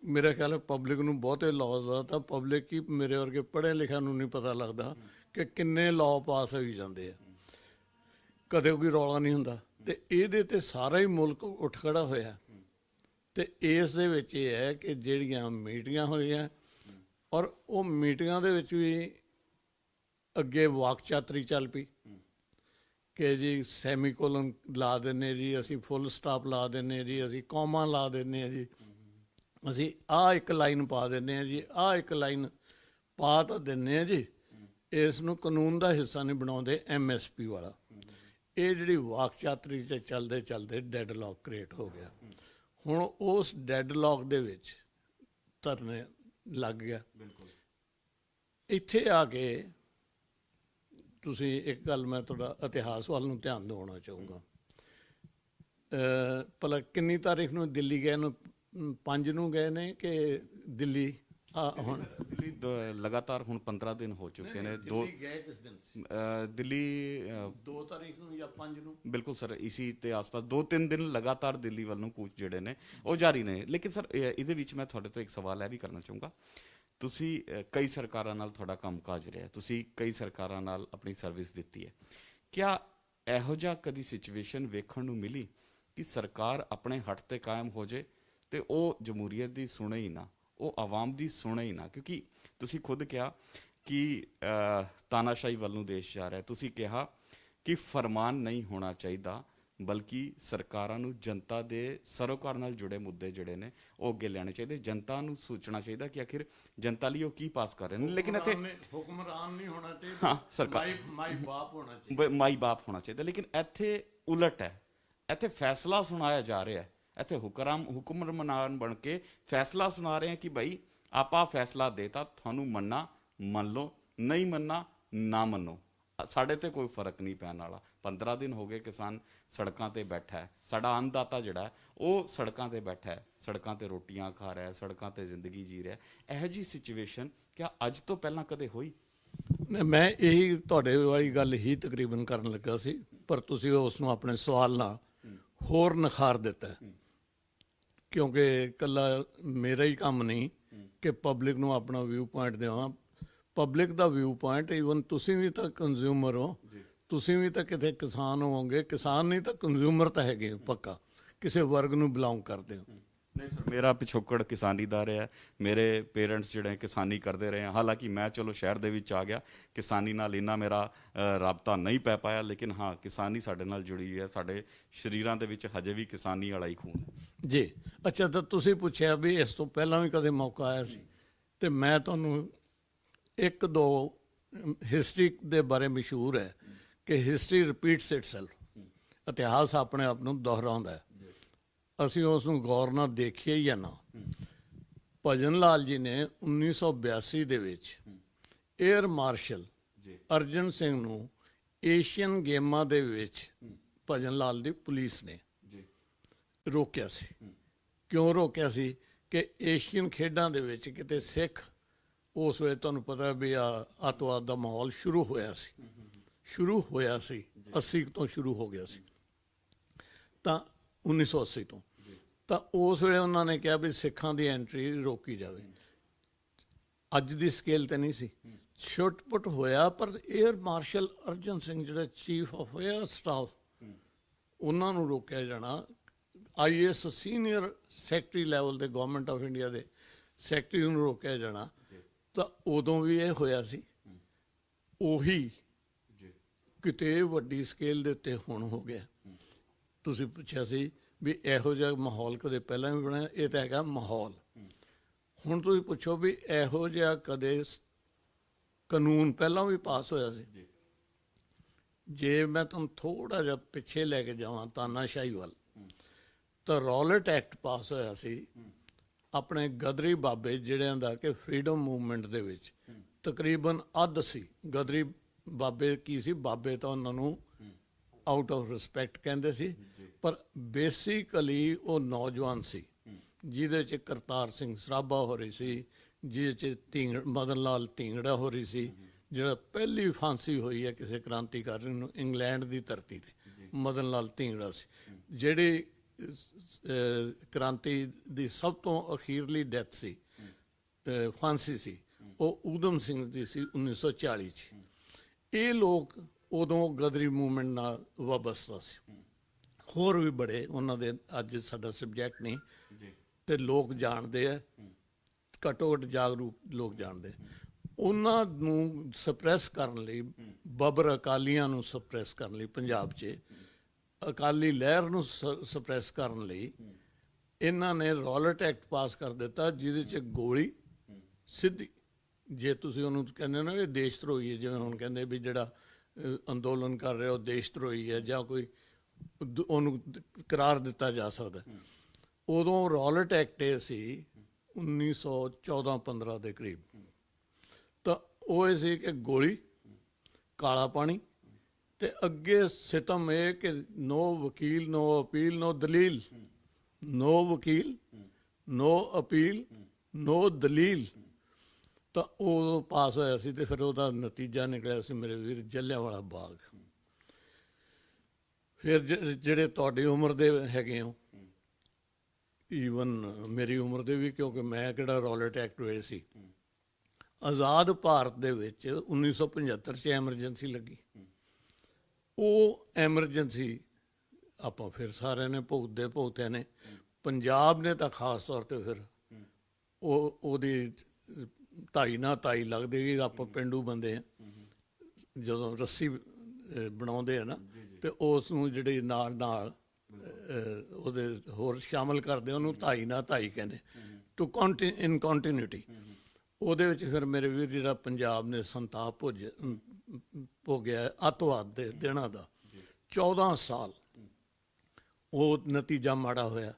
ਮੇਰਾ ਖਿਆਲ ਹੈ ਪਬਲਿਕ ਨੂੰ ਬਹੁਤੇ ਲਾਅ ਦਾ ਤਾਂ ਪਬਲਿਕ ਹੀ, ਮੇਰੇ ਵਰਗੇ ਪੜ੍ਹੇ ਲਿਖਿਆ ਨੂੰ ਨਹੀਂ ਪਤਾ ਲੱਗਦਾ ਕਿ ਕਿੰਨੇ ਲਾਅ ਪਾਸ ਹੋਈ ਜਾਂਦੇ ਆ, ਕਦੇ ਕੋਈ ਰੌਲਾ ਨਹੀਂ ਹੁੰਦਾ। ਤੇ ਇਹਦੇ ਤੇ ਸਾਰਾ ਹੀ ਮੁਲਕ ਉੱਠ ਖੜਾ ਹੋਇਆ। ਤੇ ਇਸ ਦੇ ਵਿੱਚ ਇਹ ਹੈ ਕਿ ਜਿਹੜੀਆਂ ਮੀਟਿੰਗਾਂ ਹੋਈਆਂ, ਔਰ ਉਹ ਮੀਟਿੰਗਾਂ ਦੇ ਵਿੱਚ ਵੀ ਅੱਗੇ ਵਾਕ ਚਾਤਰੀ ਚੱਲ ਪਈ ਕਿ ਜੀ ਸੈਮੀਕੋਲਨ ਲਾ ਦਿੰਦੇ ਜੀ, ਅਸੀਂ ਫੁੱਲ ਸਟਾਪ ਲਾ ਦਿੰਦੇ ਜੀ, ਅਸੀਂ ਕੌਮਾ ਲਾ ਦਿੰਦੇ ਹਾਂ ਜੀ, ਅਸੀਂ ਆਹ ਇੱਕ ਲਾਈਨ ਪਾ ਦਿੰਦੇ ਹਾਂ ਜੀ, ਆਹ ਇੱਕ ਲਾਈਨ ਪਾ ਤਾਂ ਦਿੰਦੇ ਹਾਂ ਜੀ, ਇਸ ਨੂੰ ਕਾਨੂੰਨ ਦਾ ਹਿੱਸਾ ਨਹੀਂ ਬਣਾਉਂਦੇ। MSP ਵਾਲਾ ਇਹ ਜਿਹੜੀ ਵਾਕ ਚਾਤਰੀ 'ਚ ਚੱਲਦੇ ਚੱਲਦੇ ਡੈਡ ਲੌਕ ਕ੍ਰੀਏਟ ਹੋ ਗਿਆ। ਹੁਣ ਉਸ ਡੈਡ ਲੌਕ ਦੇ ਵਿੱਚ ਧਰਨੇ ਲੱਗ ਗਿਆ। ਇੱਥੇ ਆ ਕੇ ਤੁਸੀਂ ਇੱਕ ਗੱਲ, ਮੈਂ ਤੁਹਾਡਾ ਇਤਿਹਾਸ ਵੱਲ ਨੂੰ ਧਿਆਨ ਦਿਵਾਉਣਾ ਚਾਹੂੰਗਾ। ਭਲਾ ਕਿੰਨੀ ਤਾਰੀਖ ਨੂੰ ਦਿੱਲੀ ਗਏ ਨੂੰ? 5 ਨੂੰ ਗਏ ਨੇ ਕਿ ਦਿੱਲੀ ਹੁਣ ਦਿੱਲੀ ਲਗਾਤਾਰ ਹੁਣ 15 ਦਿਨ ਹੋ ਚੁੱਕੇ ਨੇ। ਗਏ ਕਿਸ ਦਿਨ ਸੀ? ਦਿੱਲੀ 2 ਤਾਰੀਖ ਨੂੰ ਜਾਂ 5 ਨੂੰ? ਬਿਲਕੁਲ ਸਰ, ਇਸੀ ਤੇ ਆਸ-ਪਾਸ 2-3 ਦਿਨ ਲਗਾਤਾਰ ਦਿੱਲੀ ਵੱਲ ਨੂੰ ਕੂਚ ਜਿਹੜੇ ਨੇ ਉਹ ਜਾਰੀ ਨੇ। ਲੇਕਿਨ ਸਰ ਇਹਦੇ ਵਿੱਚ ਮੈਂ ਤੁਹਾਡੇ ਤੋਂ ਇੱਕ ਸਵਾਲ ਇਹ ਵੀ ਕਰਨਾ ਚਾਹੂੰਗਾ। ਤੁਸੀਂ ਕਈ ਸਰਕਾਰਾਂ ਨਾਲ ਤੁਹਾਡਾ ਕੰਮਕਾਜ ਰਿਹਾ, ਤੁਸੀਂ ਕਈ ਸਰਕਾਰਾਂ ਨਾਲ ਆਪਣੀ ਸਰਵਿਸ ਦਿੱਤੀ ਹੈ। ਕਿਆ ਇਹੋ ਜਿਹਾ ਕਦੀ ਸਿਚੁਏਸ਼ਨ ਵੇਖਣ ਨੂੰ ਮਿਲੀ ਕਿ ਸਰਕਾਰ ਆਪਣੇ ਹੱਥ ਤੇ ਕਾਇਮ ਹੋ ਜੇ ਤੇ ਉਹ ਜਮਹੂਰੀਅਤ ਦੀ ਸੁਣੇ ਹੀ ਨਾ, ਉਹ ਆਵਾਮ ਦੀ ਸੁਣੇ ਹੀ ਨਾ? ਕਿਉਂਕਿ ਤੁਸੀਂ ਖੁਦ ਕਿਹਾ ਕਿ ਤਾਨਾਸ਼ਾਹੀ ਵੱਲ ਨੂੰ ਦੇਸ਼ ਜਾ ਰਿਹਾ, ਤੁਸੀਂ ਕਿਹਾ ਕਿ ਫਰਮਾਨ ਨਹੀਂ ਹੋਣਾ ਚਾਹੀਦਾ, ਬਲਕਿ ਸਰਕਾਰਾਂ ਨੂੰ ਜਨਤਾ ਦੇ ਸਰੋਕਾਰ ਨਾਲ ਜੁੜੇ ਮੁੱਦੇ ਜਿਹੜੇ ਨੇ ਉਹ ਅੱਗੇ ਲੈਣੇ ਚਾਹੀਦੇ, ਜਨਤਾ ਨੂੰ ਸੋਚਣਾ ਚਾਹੀਦਾ ਕਿ ਆਖਿਰ ਜਨਤਾ ਲਈ ਉਹ ਕੀ ਪਾਸ ਕਰ ਰਹੇ ਨੇ। ਲੇਕਿਨ ਇੱਥੇ ਹੁਕਮਰਾਨ ਨਹੀਂ ਹੋਣਾ ਚਾਹੀਦਾ, ਹਾਂ ਸਰਕਾਰ ਮਾਈ ਬਾਪ ਹੋਣਾ ਚਾਹੀਦਾ, ਮਾਈ ਬਾਪ ਹੋਣਾ ਚਾਹੀਦਾ। ਲੇਕਿਨ ਇੱਥੇ ਉਲਟ ਹੈ, ਇੱਥੇ ਫੈਸਲਾ ਸੁਣਾਇਆ ਜਾ ਰਿਹਾ ਹੈ, ਇੱਥੇ ਹੁਕਮਰਾਨ ਬਣ ਕੇ ਫੈਸਲਾ ਸੁਣਾ ਰਹੇ ਆ ਕਿ ਭਾਈ ਆਪਾਂ ਫੈਸਲਾ ਦੇਤਾ, ਤੁਹਾਨੂੰ ਮੰਨਣਾ ਮੰਨ ਲਓ, ਨਹੀਂ ਮੰਨਣਾ ਨਾ ਮੰਨੋ, ਸਾਡੇ ਤੇ ਕੋਈ ਫਰਕ ਨਹੀਂ ਪੈਣ ਵਾਲਾ। 15 ਦਿਨ ਹੋ ਗਏ ਕਿਸਾਨ ਸੜਕਾਂ ਤੇ ਬੈਠਾ ਹੈ, ਸਾਡਾ ਅੰਨਦਾਤਾ ਜਿਹੜਾ ਉਹ ਸੜਕਾਂ ਤੇ ਬੈਠਾ ਹੈ, ਸੜਕਾਂ ਤੇ ਰੋਟੀਆਂ ਖਾ ਰਿਹਾ, ਸੜਕਾਂ ਤੇ ਜ਼ਿੰਦਗੀ ਜੀ ਰਿਹਾ। ਇਹੋ ਜਿਹੀ ਸਿਚੁਏਸ਼ਨ ਕਿਆ ਅੱਜ ਤੋਂ ਪਹਿਲਾਂ ਕਦੇ ਹੋਈ? ਮੈਂ ਇਹੀ ਤੁਹਾਡੇ ਵਾਲੀ ਗੱਲ ਹੀ ਤਕਰੀਬਨ ਕਰਨ ਲੱਗਾ ਸੀ, ਪਰ ਤੁਸੀਂ ਉਸ ਨੂੰ ਆਪਣੇ ਸਵਾਲ ਨਾਲ ਹੋਰ ਨਿਖਾਰ ਦਿੱਤਾ ਹੈ। ਕਿਉਂਕਿ ਇਕੱਲਾ ਮੇਰਾ ਹੀ ਕੰਮ ਨਹੀਂ ਕਿ ਪਬਲਿਕ ਨੂੰ ਆਪਣਾ ਵਿਊ ਪੁਆਇੰਟ ਦੇਵਾਂ। ਪਬਲਿਕ ਦਾ ਵਿਊ ਪੁਆਇੰਟ, ਈਵਨ ਤੁਸੀਂ ਵੀ ਤਾਂ ਕੰਜ਼ਿਊਮਰ ਹੋ, ਤੁਸੀਂ ਵੀ ਤਾਂ ਕਿਤੇ ਕਿਸਾਨ ਹੋਵੋਗੇ, ਕਿਸਾਨ ਨਹੀਂ ਤਾਂ ਕੰਜ਼ਿਊਮਰ ਤਾਂ ਹੈਗੇ ਹੋ ਪੱਕਾ, ਕਿਸੇ ਵਰਗ ਨੂੰ ਬਿਲੋਂਗ ਕਰਦੇ ਹੋ। ਨਹੀਂ ਸਰ, ਮੇਰਾ ਪਿਛੋਕੜ ਕਿਸਾਨੀ ਦਾ ਰਿਹਾ। ਮੇਰੇ ਪੇਰੈਂਟਸ ਜਿਹੜੇ ਕਿਸਾਨੀ ਕਰਦੇ ਰਹੇ ਆ। ਹਾਲਾਂਕਿ ਮੈਂ ਚਲੋ ਸ਼ਹਿਰ ਦੇ ਵਿੱਚ ਆ ਗਿਆ, ਕਿਸਾਨੀ ਨਾਲ ਇੰਨਾ ਮੇਰਾ ਰਾਬਤਾ ਨਹੀਂ ਪੈ ਪਾਇਆ, ਲੇਕਿਨ ਹਾਂ ਕਿਸਾਨੀ ਸਾਡੇ ਨਾਲ ਜੁੜੀ ਹੈ। ਸਾਡੇ ਸਰੀਰਾਂ ਦੇ ਵਿੱਚ ਹਜੇ ਵੀ ਕਿਸਾਨੀ ਵਾਲਾ ਹੀ ਖੂਨ ਹੈ ਜੀ। ਅੱਛਾ, ਤਾਂ ਤੁਸੀਂ ਪੁੱਛਿਆ ਵੀ ਇਸ ਤੋਂ ਪਹਿਲਾਂ ਵੀ ਕਦੇ ਮੌਕਾ ਆਇਆ ਸੀ, ਤੇ ਮੈਂ ਤੁਹਾਨੂੰ ਇੱਕ ਦੋ ਹਿਸਟਰੀ ਦੇ ਬਾਰੇ ਮਸ਼ਹੂਰ ਹੈ ਕਿ ਹਿਸਟਰੀ ਰਿਪੀਟਸ ਇਟਸੈਲਫ, ਇਤਿਹਾਸ ਆਪਣੇ ਆਪ ਨੂੰ ਦੁਹਰਾਉਂਦਾ ਹੈ। ਅਸੀਂ ਉਸ ਨੂੰ ਗੌਰ ਨਾਲ ਦੇਖੀਏ ਜਾਂ ਨਾ। ਭਜਨ ਲਾਲ ਜੀ ਨੇ 1982 ਦੇ ਵਿੱਚ ਏਅਰ ਮਾਰਸ਼ਲ ਅਰਜਨ ਸਿੰਘ ਨੂੰ ਏਸ਼ੀਅਨ ਗੇਮਾਂ ਦੇ ਵਿੱਚ ਭਜਨ ਲਾਲ ਦੀ ਪੁਲਿਸ ਨੇ ਰੋਕਿਆ ਸੀ। ਕਿਉਂ ਰੋਕਿਆ ਸੀ? ਕਿ ਏਸ਼ੀਅਨ ਖੇਡਾਂ ਦੇ ਵਿੱਚ ਕਿਤੇ ਸਿੱਖ, ਉਸ ਵੇਲੇ ਤੁਹਾਨੂੰ ਪਤਾ ਵੀ ਅੱਤਵਾਦ ਦਾ ਮਾਹੌਲ ਸ਼ੁਰੂ ਹੋਇਆ ਸੀ 80 ਤੋਂ ਸ਼ੁਰੂ ਹੋ ਗਿਆ ਸੀ, ਤਾਂ 1980 ਤੋਂ। ਤਾਂ ਉਸ ਵੇਲੇ ਉਹਨਾਂ ਨੇ ਕਿਹਾ ਵੀ ਸਿੱਖਾਂ ਦੀ ਐਂਟਰੀ ਰੋਕੀ ਜਾਵੇ। ਅੱਜ ਦੀ ਸਕੇਲ ਤੇ ਨਹੀਂ ਸੀ, ਛੁੱਟ-ਪੁੱਟ ਹੋਇਆ, ਪਰ ਏਅਰ ਮਾਰਸ਼ਲ ਅਰਜਨ ਸਿੰਘ ਜਿਹੜੇ ਚੀਫ ਆਫ ਏਅਰ ਸਟਾਫ, ਉਹਨਾਂ ਨੂੰ ਰੋਕਿਆ ਜਾਣਾ। IAS ਸੀਨੀਅਰ ਸੈਕਟਰੀ ਲੈਵਲ ਦੇ ਗਵਰਨਮੈਂਟ ਆਫ ਇੰਡੀਆ ਦੇ ਸੈਕਟਰੀ ਨੂੰ ਰੋਕਿਆ ਜਾਣਾ। ਤਾਂ ਉਦੋਂ ਵੀ ਇਹ ਹੋਇਆ ਸੀ। ਉਹੀ ਕਿਤੇ ਵੱਡੀ ਸਕੇਲ ਦੇ ਉੱਤੇ ਹੁਣ ਹੋ ਗਿਆ। ਤੁਸੀਂ ਪੁੱਛਿਆ ਸੀ ਵੀ ਇਹੋ ਜਿਹਾ ਮਾਹੌਲ ਕਦੇ ਪਹਿਲਾਂ ਵੀ ਬਣਿਆ? ਇਹ ਤਾਂ ਹੈਗਾ ਮਾਹੌਲ। ਹੁਣ ਤੁਸੀਂ ਪੁੱਛੋ ਵੀ ਇਹੋ ਜਿਹਾ ਕਦੇ ਕਾਨੂੰਨ ਪਹਿਲਾਂ ਵੀ ਪਾਸ ਹੋਇਆ ਸੀ? ਜੇ ਮੈਂ ਤੁਹਾਨੂੰ ਥੋੜਾ ਜਿਹਾ ਪਿੱਛੇ ਲੈ ਕੇ ਜਾਵਾਂ ਤਾਨਾਸ਼ਾਹੀ ਵੱਲ, ਤਾਂ ਰੌਲਟ ਐਕਟ ਪਾਸ ਹੋਇਆ ਸੀ ਆਪਣੇ ਗਦਰੀ ਬਾਬੇ ਜਿਹੜਿਆਂ ਦਾ ਕਿ ਫਰੀडम ਮੂਵਮੈਂਟ ਦੇ ਵਿੱਚ ਤਕਰੀਬਨ ਅੱਧ ਸੀ। ਗਦਰੀ ਬਾਬੇ ਕੀ ਸੀ? ਬਾਬੇ ਤਾਂ ਉਹਨਾਂ ਨੂੰ ਆਊਟ ਆਫ ਰਿਸਪੈਕਟ ਕਹਿੰਦੇ ਸੀ, ਪਰ ਬੇਸਿਕਲੀ ਉਹ ਨੌਜਵਾਨ ਸੀ, ਜਿਹਦੇ 'ਚ ਕਰਤਾਰ ਸਿੰਘ ਸਰਾਭਾ ਹੋ ਰਹੀ ਸੀ, ਜਿਹਦੇ 'ਚ ਮਦਨ ਲਾਲ ਢੀਂਗੜਾ ਹੋ ਰਹੀ ਸੀ, ਜਿਹੜਾ ਪਹਿਲੀ ਫਾਂਸੀ ਹੋਈ ਹੈ ਕਿਸੇ ਕ੍ਰਾਂਤੀਕਾਰੀ ਨੂੰ ਇੰਗਲੈਂਡ ਦੀ ਧਰਤੀ ਤੇ, ਮਦਨ ਲਾਲ ਢੀਂਗੜਾ ਸੀ। ਜਿਹੜੀ ਕ੍ਰਾਂਤੀ ਦੀ ਸਭ ਤੋਂ ਅਖੀਰਲੀ ਡੈਥ ਸੀ, ਫਾਂਸੀ ਸੀ, ਉਹ ਊਧਮ ਸਿੰਘ ਦੀ ਸੀ 1940 'ਚ। ਇਹ ਲੋਕ ਉਦੋਂ ਗਦਰੀ ਮੂਵਮੈਂਟ ਨਾਲ ਵਾਬਸਤਾ ਸੀ। ਹੋਰ ਵੀ ਬੜੇ ਉਹਨਾਂ ਦੇ, ਅੱਜ ਸਾਡਾ ਸਬਜੈਕਟ ਨਹੀਂ, ਤੇ ਲੋਕ ਜਾਣਦੇ ਆ, ਘੱਟੋ ਘੱਟ ਜਾਗਰੂਕ ਲੋਕ ਜਾਣਦੇ। ਉਹਨਾਂ ਨੂੰ ਸਪਰੈਸ ਕਰਨ ਲਈ, ਬੱਬਰ ਅਕਾਲੀਆਂ ਨੂੰ ਸਪਰੈਸ ਕਰਨ ਲਈ, ਪੰਜਾਬ 'ਚ ਅਕਾਲੀ ਲਹਿਰ ਨੂੰ ਸਪਰੈਸ ਕਰਨ ਲਈ ਇਹਨਾਂ ਨੇ ਰੌਲਟ ਐਕਟ ਪਾਸ ਕਰ ਦਿੱਤਾ, ਜਿਹਦੇ 'ਚ ਗੋਲੀ ਸਿੱਧੀ, ਜੇ ਤੁਸੀਂ ਉਹਨੂੰ ਕਹਿੰਦੇ ਹੋ ਨਾ ਇਹ ਦੇਸ਼ ਧਰੋਹੀ ਹੈ, ਜਿਵੇਂ ਹੁਣ ਕਹਿੰਦੇ ਵੀ ਜਿਹੜਾ ਅੰਦੋਲਨ ਕਰ ਰਿਹਾ ਉਹ ਦੇਸ਼ ਧਰੋਹੀ ਹੈ ਜਾਂ ਕੋਈ ਉਹਨੂੰ ਕਰਾਰ ਦਿੱਤਾ ਜਾ ਸਕਦਾ। ਉਦੋਂ ਰੌਲਟ ਐਕਟ ਇਹ ਸੀ 1914-15 ਦੇ ਕਰੀਬ। ਤਾਂ ਉਹ ਇਹ ਸੀ ਕਿ ਗੋਲੀ, ਕਾਲਾ ਪਾਣੀ, ਤੇ ਅੱਗੇ ਸਿਤਮ ਇਹ ਕਿ ਨੋ ਵਕੀਲ, ਨੋ ਅਪੀਲ, ਨੋ ਦਲੀਲ। ਨੋ ਵਕੀਲ, ਨੋ ਅਪੀਲ, ਨੋ ਦਲੀਲ। ਤਾਂ ਉਹ ਪਾਸ ਹੋਇਆ ਸੀ, ਤੇ ਫਿਰ ਉਹਦਾ ਨਤੀਜਾ ਨਿਕਲਿਆ ਸੀ ਮੇਰੇ ਵੀਰ ਜਲਿਆਂਵਾਲਾ ਬਾਗ। ਫਿਰ ਜਿਹੜੇ ਤੁਹਾਡੀ ਉਮਰ ਦੇ ਹੈਗੇ ਹੋ, ਈਵਨ ਮੇਰੀ ਉਮਰ ਦੇ ਵੀ, ਕਿਉਂਕਿ ਮੈਂ ਕਿਹੜਾ ਰੌਲਟ ਐਕਟ ਵੇਲੇ ਸੀ, ਆਜ਼ਾਦ ਭਾਰਤ ਦੇ ਵਿੱਚ 1975 'ਚ ਐਮਰਜੈਂਸੀ ਲੱਗੀ। ਉਹ ਐਮਰਜੈਂਸੀ ਆਪਾਂ ਫਿਰ ਸਾਰਿਆਂ ਨੇ ਭੁਗਤਿਆ ਨੇ। ਪੰਜਾਬ ਨੇ ਤਾਂ ਖਾਸ ਤੌਰ 'ਤੇ ਫਿਰ ਉਹਦੀ ਢਾਈ ਨਾ ਢਾਈ ਲੱਗਦੀ ਕਿ ਆਪਾਂ ਪੇਂਡੂ ਬੰਦੇ ਆ, ਜਦੋਂ ਰੱਸੀ ਬਣਾਉਂਦੇ ਆ ਨਾ, ਤੇ ਉਸ ਨੂੰ ਜਿਹੜੀ ਨਾਲ ਨਾਲ ਉਹਦੇ ਹੋਰ ਸ਼ਾਮਲ ਕਰਦੇ, ਉਹਨੂੰ ਢਾਈ ਨਾ ਢਾਈ ਕਹਿੰਦੇ, ਟੂ ਇਨ ਕੰਟੀਨਿਊਟੀ। ਉਹਦੇ ਵਿੱਚ ਫਿਰ ਮੇਰੇ ਵੀਰ ਜਿਹੜਾ ਪੰਜਾਬ ਨੇ ਸੰਤਾਪ ਭੋਗਿਆ ਅੱਤਵਾਦ ਦੇ ਦਿਨਾਂ ਦਾ, 14 ਸਾਲ, ਉਹ ਨਤੀਜਾ ਮਾੜਾ ਹੋਇਆ।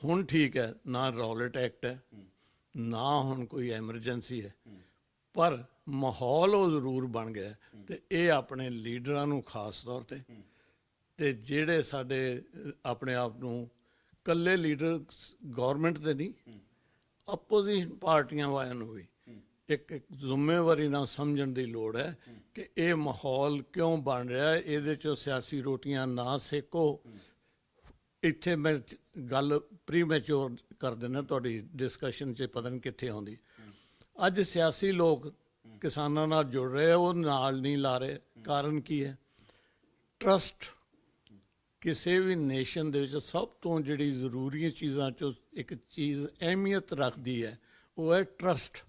ਹੁਣ ਠੀਕ ਹੈ, ਨਾ ਰੌਲਟ ਐਕਟ ਹੈ, ਨਾ ਹੁਣ ਕੋਈ ਐਮਰਜੈਂਸੀ ਹੈ, ਪਰ ਮਾਹੌਲ ਉਹ ਜ਼ਰੂਰ ਬਣ ਗਿਆ। ਤੇ ਇਹ ਆਪਣੇ ਲੀਡਰਾਂ ਨੂੰ ਖਾਸ ਤੌਰ ਤੇ ਜਿਹੜੇ ਸਾਡੇ ਆਪਣੇ ਆਪ ਨੂੰ ਇਕੱਲੇ ਲੀਡਰ ਗੌਰਮੈਂਟ ਦੇ ਨਹੀਂ, ਆਪੋਜੀਸ਼ਨ ਪਾਰਟੀਆਂ ਵਾਲਿਆਂ ਨੂੰ ਵੀ ਇੱਕ ਜ਼ਿੰਮੇਵਾਰੀ ਨਾਲ ਸਮਝਣ ਦੀ ਲੋੜ ਹੈ ਕਿ ਇਹ ਮਾਹੌਲ ਕਿਉਂ ਬਣ ਰਿਹਾ ਹੈ। ਇਹਦੇ 'ਚੋਂ ਸਿਆਸੀ ਰੋਟੀਆਂ ਨਾ ਸੇਕੋ, ਇੱਥੇ ਮੈਂ ਗੱਲ ਪ੍ਰੀਮੈਚੁਰ ਕਰ ਦਿੰਦਾ, ਤੁਹਾਡੀ ਡਿਸਕਸ਼ਨ 'ਚ ਪਤਾ ਨਹੀਂ ਕਿੱਥੇ ਆਉਂਦੀ। ਅੱਜ ਸਿਆਸੀ ਲੋਕ ਕਿਸਾਨਾਂ ਨਾਲ ਜੁੜ ਰਹੇ ਆ, ਉਹ ਨਾਲ ਨਹੀਂ ਲਾ ਰਹੇ। ਕਾਰਨ ਕੀ ਹੈ? ਟਰਸਟ ਕਿਸੇ ਵੀ ਨੇਸ਼ਨ ਦੇ ਵਿੱਚ ਸਭ ਤੋਂ ਜਿਹੜੀ ਜ਼ਰੂਰੀ ਚੀਜ਼ਾਂ 'ਚੋਂ ਇੱਕ ਚੀਜ਼ ਅਹਿਮੀਅਤ ਰੱਖਦੀ ਹੈ, ਉਹ ਹੈ ਟਰਸਟ।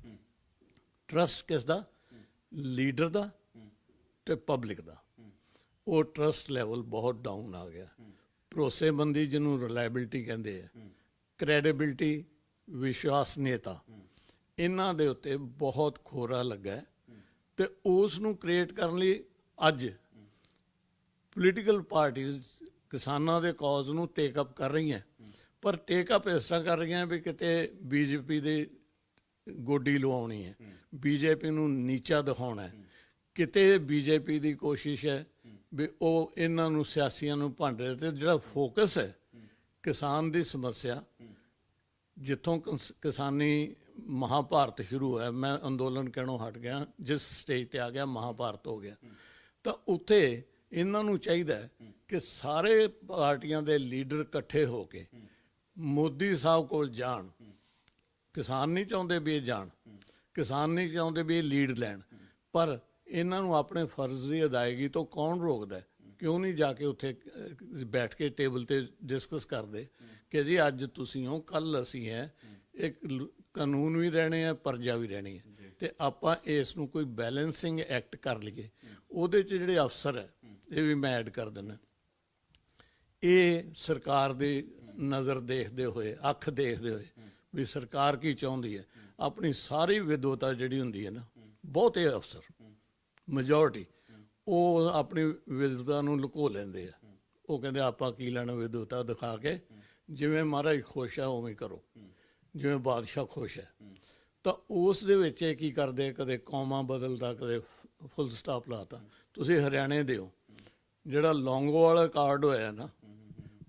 ਟਰਸਟ ਕਿਸ ਦਾ? ਲੀਡਰ ਦਾ ਤੇ ਪਬਲਿਕ ਦਾ। ਉਹ ਟਰਸਟ ਲੈਵਲ ਬਹੁਤ ਡਾਊਨ ਆ ਗਿਆ। ਭਰੋਸੇਮੰਦੀ, ਜਿਹਨੂੰ ਰਿਲਾਇਬਿਲਿਟੀ ਕਹਿੰਦੇ ਆ, ਕ੍ਰੈਡੀਬਿਲਿਟੀ, ਵਿਸ਼ਵਾਸਨੀਯਤਾ, ਇਹਨਾਂ ਦੇ ਉੱਤੇ ਬਹੁਤ ਖੋਰਾ ਲੱਗਾ ਹੈ। ਤੇ ਉਸ ਨੂੰ ਕ੍ਰੀਏਟ ਕਰਨ ਲਈ ਅੱਜ ਪੋਲੀਟੀਕਲ ਪਾਰਟੀਆਂ ਕਿਸਾਨਾਂ ਦੇ ਕੌਜ਼ ਨੂੰ ਟੇਕ ਅਪ ਕਰ ਰਹੀਆਂ, ਪਰ ਟੇਕ ਅਪ ਇਸ ਤਰ੍ਹਾਂ ਕਰ ਰਹੀਆਂ ਵੀ ਕਿਤੇ ਬੀਜੇਪੀ ਦੇ ਗੋਡੀ ਲਵਾਉਣੀ ਹੈ, ਬੀਜੇਪੀ ਨੂੰ ਨੀਚਾ ਦਿਖਾਉਣਾ ਹੈ। ਕਿਤੇ ਬੀਜੇਪੀ ਦੀ ਕੋਸ਼ਿਸ਼ ਹੈ ਵੀ ਉਹ ਇਹਨਾਂ ਨੂੰ, ਸਿਆਸੀਆਂ ਨੂੰ ਭੰਡ ਰਹੇ। ਤੇ ਜਿਹੜਾ ਫੋਕਸ ਹੈ ਕਿਸਾਨ ਦੀ ਸਮੱਸਿਆ, ਜਿੱਥੋਂ ਕਿਸਾਨੀ ਮਹਾਭਾਰਤ ਸ਼ੁਰੂ ਹੋਇਆ, ਮੈਂ ਅੰਦੋਲਨ ਕਹਿਣੋਂ ਹਟ ਗਿਆ, ਜਿਸ ਸਟੇਜ ਤੇ ਆ ਗਿਆ ਮਹਾਭਾਰਤ ਹੋ ਗਿਆ, ਤਾਂ ਉੱਥੇ ਇਹਨਾਂ ਨੂੰ ਚਾਹੀਦਾ ਹੈ ਕਿ ਸਾਰੇ ਪਾਰਟੀਆਂ ਦੇ ਲੀਡਰ ਇਕੱਠੇ ਹੋ ਕੇ ਮੋਦੀ ਸਾਹਿਬ ਕੋਲ ਜਾਣ। ਕਿਸਾਨ ਨਹੀਂ ਚਾਹੁੰਦੇ ਵੀ ਇਹ ਜਾਣ, ਕਿਸਾਨ ਨਹੀਂ ਚਾਹੁੰਦੇ ਵੀ ਇਹ ਲੀਡ ਲੈਣ, ਪਰ ਇਹਨਾਂ ਨੂੰ ਆਪਣੇ ਫਰਜ਼ ਦੀ ਅਦਾਇਗੀ ਤੋਂ ਕੌਣ ਰੋਕਦਾ? ਕਿਉਂ ਨਹੀਂ ਜਾ ਕੇ ਉੱਥੇ ਬੈਠ ਕੇ ਟੇਬਲ ਤੇ ਡਿਸਕਸ ਕਰਦੇ ਕਿ ਜੀ ਅੱਜ ਤੁਸੀਂ ਹੋ, ਕੱਲ ਅਸੀਂ ਹੈ, ਇੱਕ ਕਾਨੂੰਨ ਵੀ ਰਹਿਣੇ ਆ, ਪ੍ਰਜਾ ਵੀ ਰਹਿਣੀ ਹੈ, ਤੇ ਆਪਾਂ ਇਸ ਨੂੰ ਕੋਈ ਬੈਲੈਂਸਿੰਗ ਐਕਟ ਕਰ ਲਈਏ। ਉਹਦੇ 'ਚ ਜਿਹੜੇ ਅਫਸਰ ਹੈ, ਇਹ ਵੀ ਮੈਂ ਐਡ ਕਰ ਦਿੰਦਾ, ਇਹ ਸਰਕਾਰ ਦੀ ਨਜ਼ਰ ਦੇਖਦੇ ਹੋਏ, ਅੱਖ ਦੇਖਦੇ ਹੋਏ ਵੀ ਸਰਕਾਰ ਕੀ ਚਾਹੁੰਦੀ ਹੈ, ਆਪਣੀ ਸਾਰੀ ਵਿਦਵਤਾ ਜਿਹੜੀ ਹੁੰਦੀ ਹੈ ਨਾ, ਬਹੁਤੇ ਅਫਸਰ ਮੈਜੋਰਟੀ ਉਹ ਆਪਣੀ ਵਿਦਵਤਾ ਨੂੰ ਲੁਕੋ ਲੈਂਦੇ ਆ। ਉਹ ਕਹਿੰਦੇ ਆਪਾਂ ਕੀ ਲੈਣਾ ਵਿਦਵਤਾ ਦਿਖਾ ਕੇ, ਜਿਵੇਂ ਮਹਾਰਾਜ ਖੁਸ਼ ਹੈ ਉਵੇਂ ਕਰੋ, ਜਿਵੇਂ ਬਾਦਸ਼ਾਹ ਖੁਸ਼ ਹੈ। ਤਾਂ ਉਸ ਦੇ ਵਿੱਚ ਇਹ ਕੀ ਕਰਦੇ, ਕਦੇ ਕੌਮਾ ਬਦਲਦਾ, ਕਦੇ ਫੁੱਲ ਸਟਾਪ ਲਾਤਾ। ਤੁਸੀਂ ਹਰਿਆਣੇ ਦੇ ਹੋ, ਜਿਹੜਾ ਲੌਂਗੋਵਾਲ ਕਾਰਡ ਹੋਇਆ ਨਾ,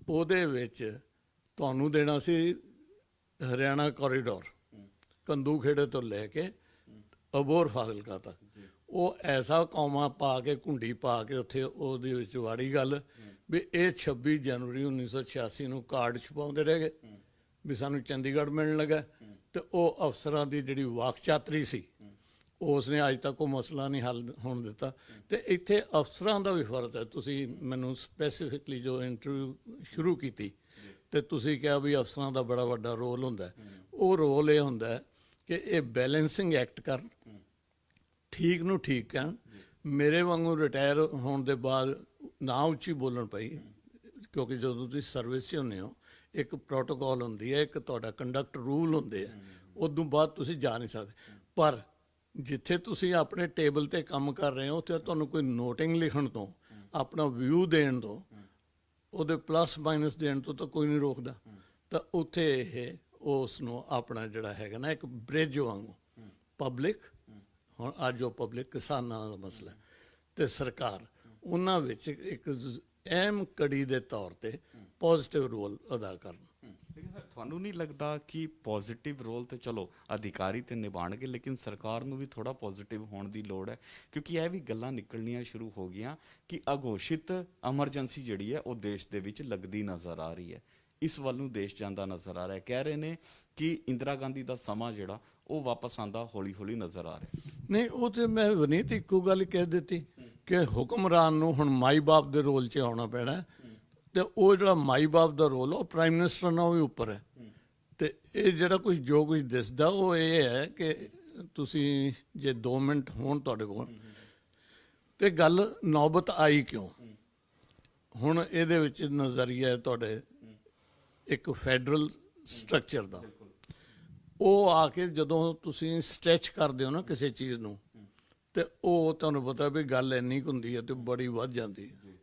ਉਹਦੇ ਵਿੱਚ ਤੁਹਾਨੂੰ ਦੇਣਾ ਸੀ ਹਰਿਆਣਾ ਕੋਰੀਡੋਰ, ਕੰਦੂ ਖੇੜੇ ਤੋਂ ਲੈ ਕੇ ਅਬੋਹਰ ਫਾਜ਼ਿਲਕਾ ਤੱਕ। ਉਹ ਐਸਾ ਕੌਮਾ ਪਾ ਕੇ, ਘੁੰਡੀ ਪਾ ਕੇ ਉੱਥੇ ਉਹਦੇ ਵਿੱਚ ਵਾੜੀ ਗੱਲ ਵੀ ਇਹ 26 ਜਨਵਰੀ 1986 ਨੂੰ ਕਾਰਡ ਛਪਾਉਂਦੇ ਰਹਿ ਗਏ ਵੀ ਸਾਨੂੰ ਚੰਡੀਗੜ੍ਹ ਮਿਲਣ ਲੱਗਾ। ਤੇ ਉਹ ਅਫਸਰਾਂ ਦੀ ਜਿਹੜੀ ਵਾਕਚਾਤਰੀ ਸੀ, ਉਸ ਨੇ ਅੱਜ ਤੱਕ ਉਹ ਮਸਲਾ ਨਹੀਂ ਹੱਲ ਹੋਣ ਦਿੱਤਾ। ਤੇ ਇੱਥੇ ਅਫਸਰਾਂ ਦਾ ਵੀ ਫਰਜ਼ ਹੈ। ਤੁਸੀਂ ਮੈਨੂੰ ਸਪੈਸੀਫਿਕਲੀ ਜੋ ਇੰਟਰਵਿਊ ਸ਼ੁਰੂ ਕੀਤੀ ਤੇ ਤੁਸੀਂ ਕਿਹਾ ਵੀ ਅਫਸਰਾਂ ਦਾ ਬੜਾ ਵੱਡਾ ਰੋਲ ਹੁੰਦਾ, ਉਹ ਰੋਲ ਇਹ ਹੁੰਦਾ ਕਿ ਇਹ ਬੈਲੈਂਸਿੰਗ ਐਕਟ ਕਰਨ, ਠੀਕ ਨੂੰ ਠੀਕ ਕਹਿਣ। ਮੇਰੇ ਵਾਂਗੂ ਰਿਟਾਇਰ ਹੋਣ ਦੇ ਬਾਅਦ ਨਾ ਉੱਚੀ ਬੋਲਣ ਪਈ, ਕਿਉਂਕਿ ਜਦੋਂ ਤੁਸੀਂ ਸਰਵਿਸ 'ਚ ਹੁੰਦੇ ਹੋ, ਇੱਕ ਪ੍ਰੋਟੋਕੋਲ ਹੁੰਦੀ ਹੈ, ਇੱਕ ਤੁਹਾਡਾ ਕੰਡਕਟ ਰੂਲ ਹੁੰਦੇ ਆ, ਉਦੋਂ ਬਾਅਦ ਤੁਸੀਂ ਜਾ ਨਹੀਂ ਸਕਦੇ। ਪਰ ਜਿੱਥੇ ਤੁਸੀਂ ਆਪਣੇ ਟੇਬਲ ਤੇ ਕੰਮ ਕਰ ਰਹੇ ਹੋ, ਉੱਥੇ ਤੁਹਾਨੂੰ ਕੋਈ ਨੋਟਿੰਗ ਲਿਖਣ ਤੋਂ, ਆਪਣਾ ਵਿਊ ਦੇਣ ਤੋਂ, ਉਹਦੇ ਪਲੱਸ ਮਾਈਨਸ ਦੇਣ ਤੋਂ ਤਾਂ ਕੋਈ ਨਹੀਂ ਰੋਕਦਾ। ਤਾਂ ਉੱਥੇ ਇਹ ਉਸ ਨੂੰ ਆਪਣਾ ਜਿਹੜਾ ਹੈਗਾ ਨਾ, ਇੱਕ ਬ੍ਰਿਜ ਵਾਂਗੂ ਪਬਲਿਕ, ਹੁਣ ਅੱਜ ਉਹ ਪਬਲਿਕ ਕਿਸਾਨਾਂ ਦਾ ਮਸਲਾ ਤੇ ਸਰਕਾਰ, ਉਹਨਾਂ ਵਿੱਚ ਇੱਕ ਅਹਿਮ ਕੜੀ ਦੇ ਤੌਰ ਤੇ ਪੋਜ਼ਿਟਿਵ ਰੋਲ ਅਦਾ ਕਰਨ। ਲੇਕਿਨ ਸਰ, ਤੁਹਾਨੂੰ ਨਹੀਂ ਲੱਗਦਾ ਕਿ ਪੋਜ਼ਿਟਿਵ ਰੋਲ ਤੇ ਚਲੋ ਅਧਿਕਾਰੀ ਤੇ ਨਿਭਾਣਗੇ, ਲੇਕਿਨ ਸਰਕਾਰ ਨੂੰ ਵੀ ਥੋੜਾ ਪੋਜ਼ਿਟਿਵ ਹੋਣ ਦੀ ਲੋੜ ਹੈ? ਕਿਉਂਕਿ ਇਹ ਵੀ ਗੱਲਾਂ ਨਿਕਲਣੀਆਂ ਸ਼ੁਰੂ ਹੋ ਗਈਆਂ ਕਿ ਅਘੋਸ਼ਿਤ ਐਮਰਜੈਂਸੀ ਜਿਹੜੀ ਹੈ ਉਹ ਦੇਸ਼ ਦੇ ਵਿੱਚ ਲੱਗਦੀ ਨਜ਼ਰ ਆ ਰਹੀ ਹੈ, ਇਸ ਵੱਲ ਨੂੰ ਦੇਸ਼ ਜਾਂਦਾ ਨਜ਼ਰ ਆ ਰਿਹਾ। ਕਹਿ ਰਹੇ ਨੇ ਕਿ ਇੰਦਰਾ ਗਾਂਧੀ ਦਾ ਸਮਾਂ ਜਿਹੜਾ ਉਹ ਵਾਪਸ ਆਂਦਾ ਹੌਲੀ ਹੌਲੀ ਨਜ਼ਰ ਆ ਰਿਹਾ। ਨਹੀਂ, ਉਹ ਤੇ ਮੈਂ ਵਨੀਤ ਇੱਕੋ ਗੱਲ ਕਹਿ ਦਿੱਤੀ ਕਿ ਹੁਕਮਰਾਨ ਨੂੰ ਹੁਣ ਮਾਈ ਬਾਪ ਦੇ ਰੋਲ 'ਚ ਆਉਣਾ ਪੈਣਾ, ਤੇ ਉਹ ਜਿਹੜਾ ਮਾਈ ਬਾਪ ਦਾ ਰੋਲ, ਉਹ ਪ੍ਰਾਈਮ ਮਿਨਿਸਟਰ ਨਾਲ ਵੀ ਉੱਪਰ ਹੈ। ਤੇ ਇਹ ਜਿਹੜਾ ਕੁਝ ਜੋ ਕੁਝ ਦਿਸਦਾ ਉਹ ਇਹ ਹੈ ਕਿ ਤੁਸੀਂ ਜੇ 2 ਮਿੰਟ ਹੋਣ ਤੁਹਾਡੇ ਕੋਲ, ਤੇ ਗੱਲ ਨੌਬਤ ਆਈ ਕਿਉਂ? ਹੁਣ ਇਹਦੇ ਵਿੱਚ ਨਜ਼ਰੀਆ ਤੁਹਾਡੇ ਇੱਕ ਫੈਡਰਲ ਸਟਰਕਚਰ ਦਾ, ਉਹ ਆ ਕੇ ਜਦੋਂ ਤੁਸੀਂ ਸਟ੍ਰੈਚ ਕਰਦੇ ਹੋ ਨਾ ਕਿਸੇ ਚੀਜ਼ ਨੂੰ, ਤੇ ਉਹ ਤੁਹਾਨੂੰ ਪਤਾ ਵੀ ਗੱਲ ਇੰਨੀ ਕੁ ਹੁੰਦੀ ਹੈ ਤੇ ਬੜੀ ਵੱਧ ਜਾਂਦੀ ਹੈ।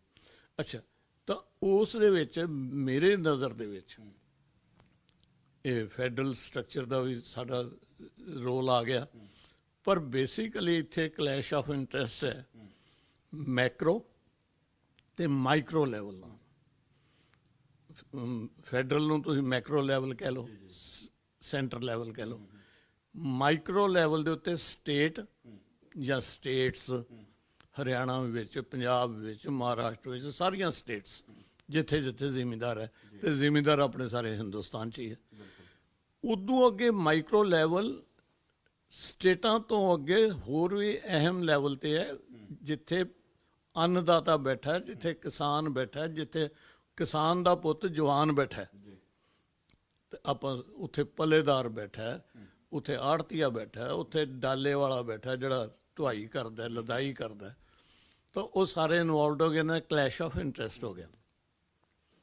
ਅੱਛਾ, ਤਾਂ ਉਸ ਦੇ ਵਿੱਚ ਮੇਰੇ ਨਜ਼ਰ ਦੇ ਵਿੱਚ ਇਹ ਫੈਡਰਲ ਸਟਰਕਚਰ ਦਾ ਵੀ ਸਾਡਾ ਰੋਲ ਆ ਗਿਆ। ਪਰ ਬੇਸਿਕਲੀ ਇੱਥੇ ਕਲੈਸ਼ ਆਫ ਇੰਟਰਸਟ ਹੈ ਮੈਕਰੋ ਤੇ ਮਾਈਕਰੋ ਲੈਵਲ ਨਾਲ। ਫੈਡਰਲ ਨੂੰ ਤੁਸੀਂ ਮੈਕਰੋ ਲੈਵਲ ਕਹਿ ਲਓ, ਸੈਂਟਰ ਲੈਵਲ ਕਹਿ ਲਓ। ਮਾਈਕਰੋ ਲੈਵਲ ਦੇ ਉੱਤੇ ਸਟੇਟ ਜਾਂ ਸਟੇਟਸ, ਹਰਿਆਣਾ ਵਿੱਚ, ਪੰਜਾਬ ਵਿੱਚ, ਮਹਾਰਾਸ਼ਟਰ ਵਿੱਚ, ਸਾਰੀਆਂ ਸਟੇਟਸ ਜਿੱਥੇ ਜਿੱਥੇ ਜ਼ਿਮੀਂਦਾਰ ਹੈ, ਤੇ ਜ਼ਿਮੀਂਦਾਰ ਆਪਣੇ ਸਾਰੇ ਹਿੰਦੁਸਤਾਨ 'ਚ ਹੀ ਹੈ। ਉਦੋਂ ਅੱਗੇ ਮਾਈਕਰੋ ਲੈਵਲ ਸਟੇਟਾਂ ਤੋਂ ਅੱਗੇ ਹੋਰ ਵੀ ਅਹਿਮ ਲੈਵਲ ਤੇ ਹੈ, ਜਿੱਥੇ ਅੰਨਦਾਤਾ ਬੈਠਾ ਹੈ, ਜਿੱਥੇ ਕਿਸਾਨ ਬੈਠਾ ਹੈ, ਜਿੱਥੇ ਕਿਸਾਨ ਦਾ ਪੁੱਤ ਜਵਾਨ ਬੈਠਾ ਹੈ, ਤੇ ਆਪਾਂ ਉੱਥੇ ਪੱਲੇਦਾਰ ਬੈਠਾ ਹੈ, ਉੱਥੇ ਆੜਤੀਆ ਬੈਠਾ ਹੈ, ਉੱਥੇ ਡਾਲੇ ਵਾਲਾ ਬੈਠਾ ਜਿਹੜਾ ਢੁਆਈ ਕਰਦਾ, ਲਦਾਈ ਕਰਦਾ, ਤਾਂ ਉਹ ਸਾਰੇ ਇਨਵੋਲਵਡ ਹੋ ਗਏ ਨਾ, ਕਲੈਸ਼ ਆਫ ਇੰਟਰਸਟ ਹੋ ਗਿਆ।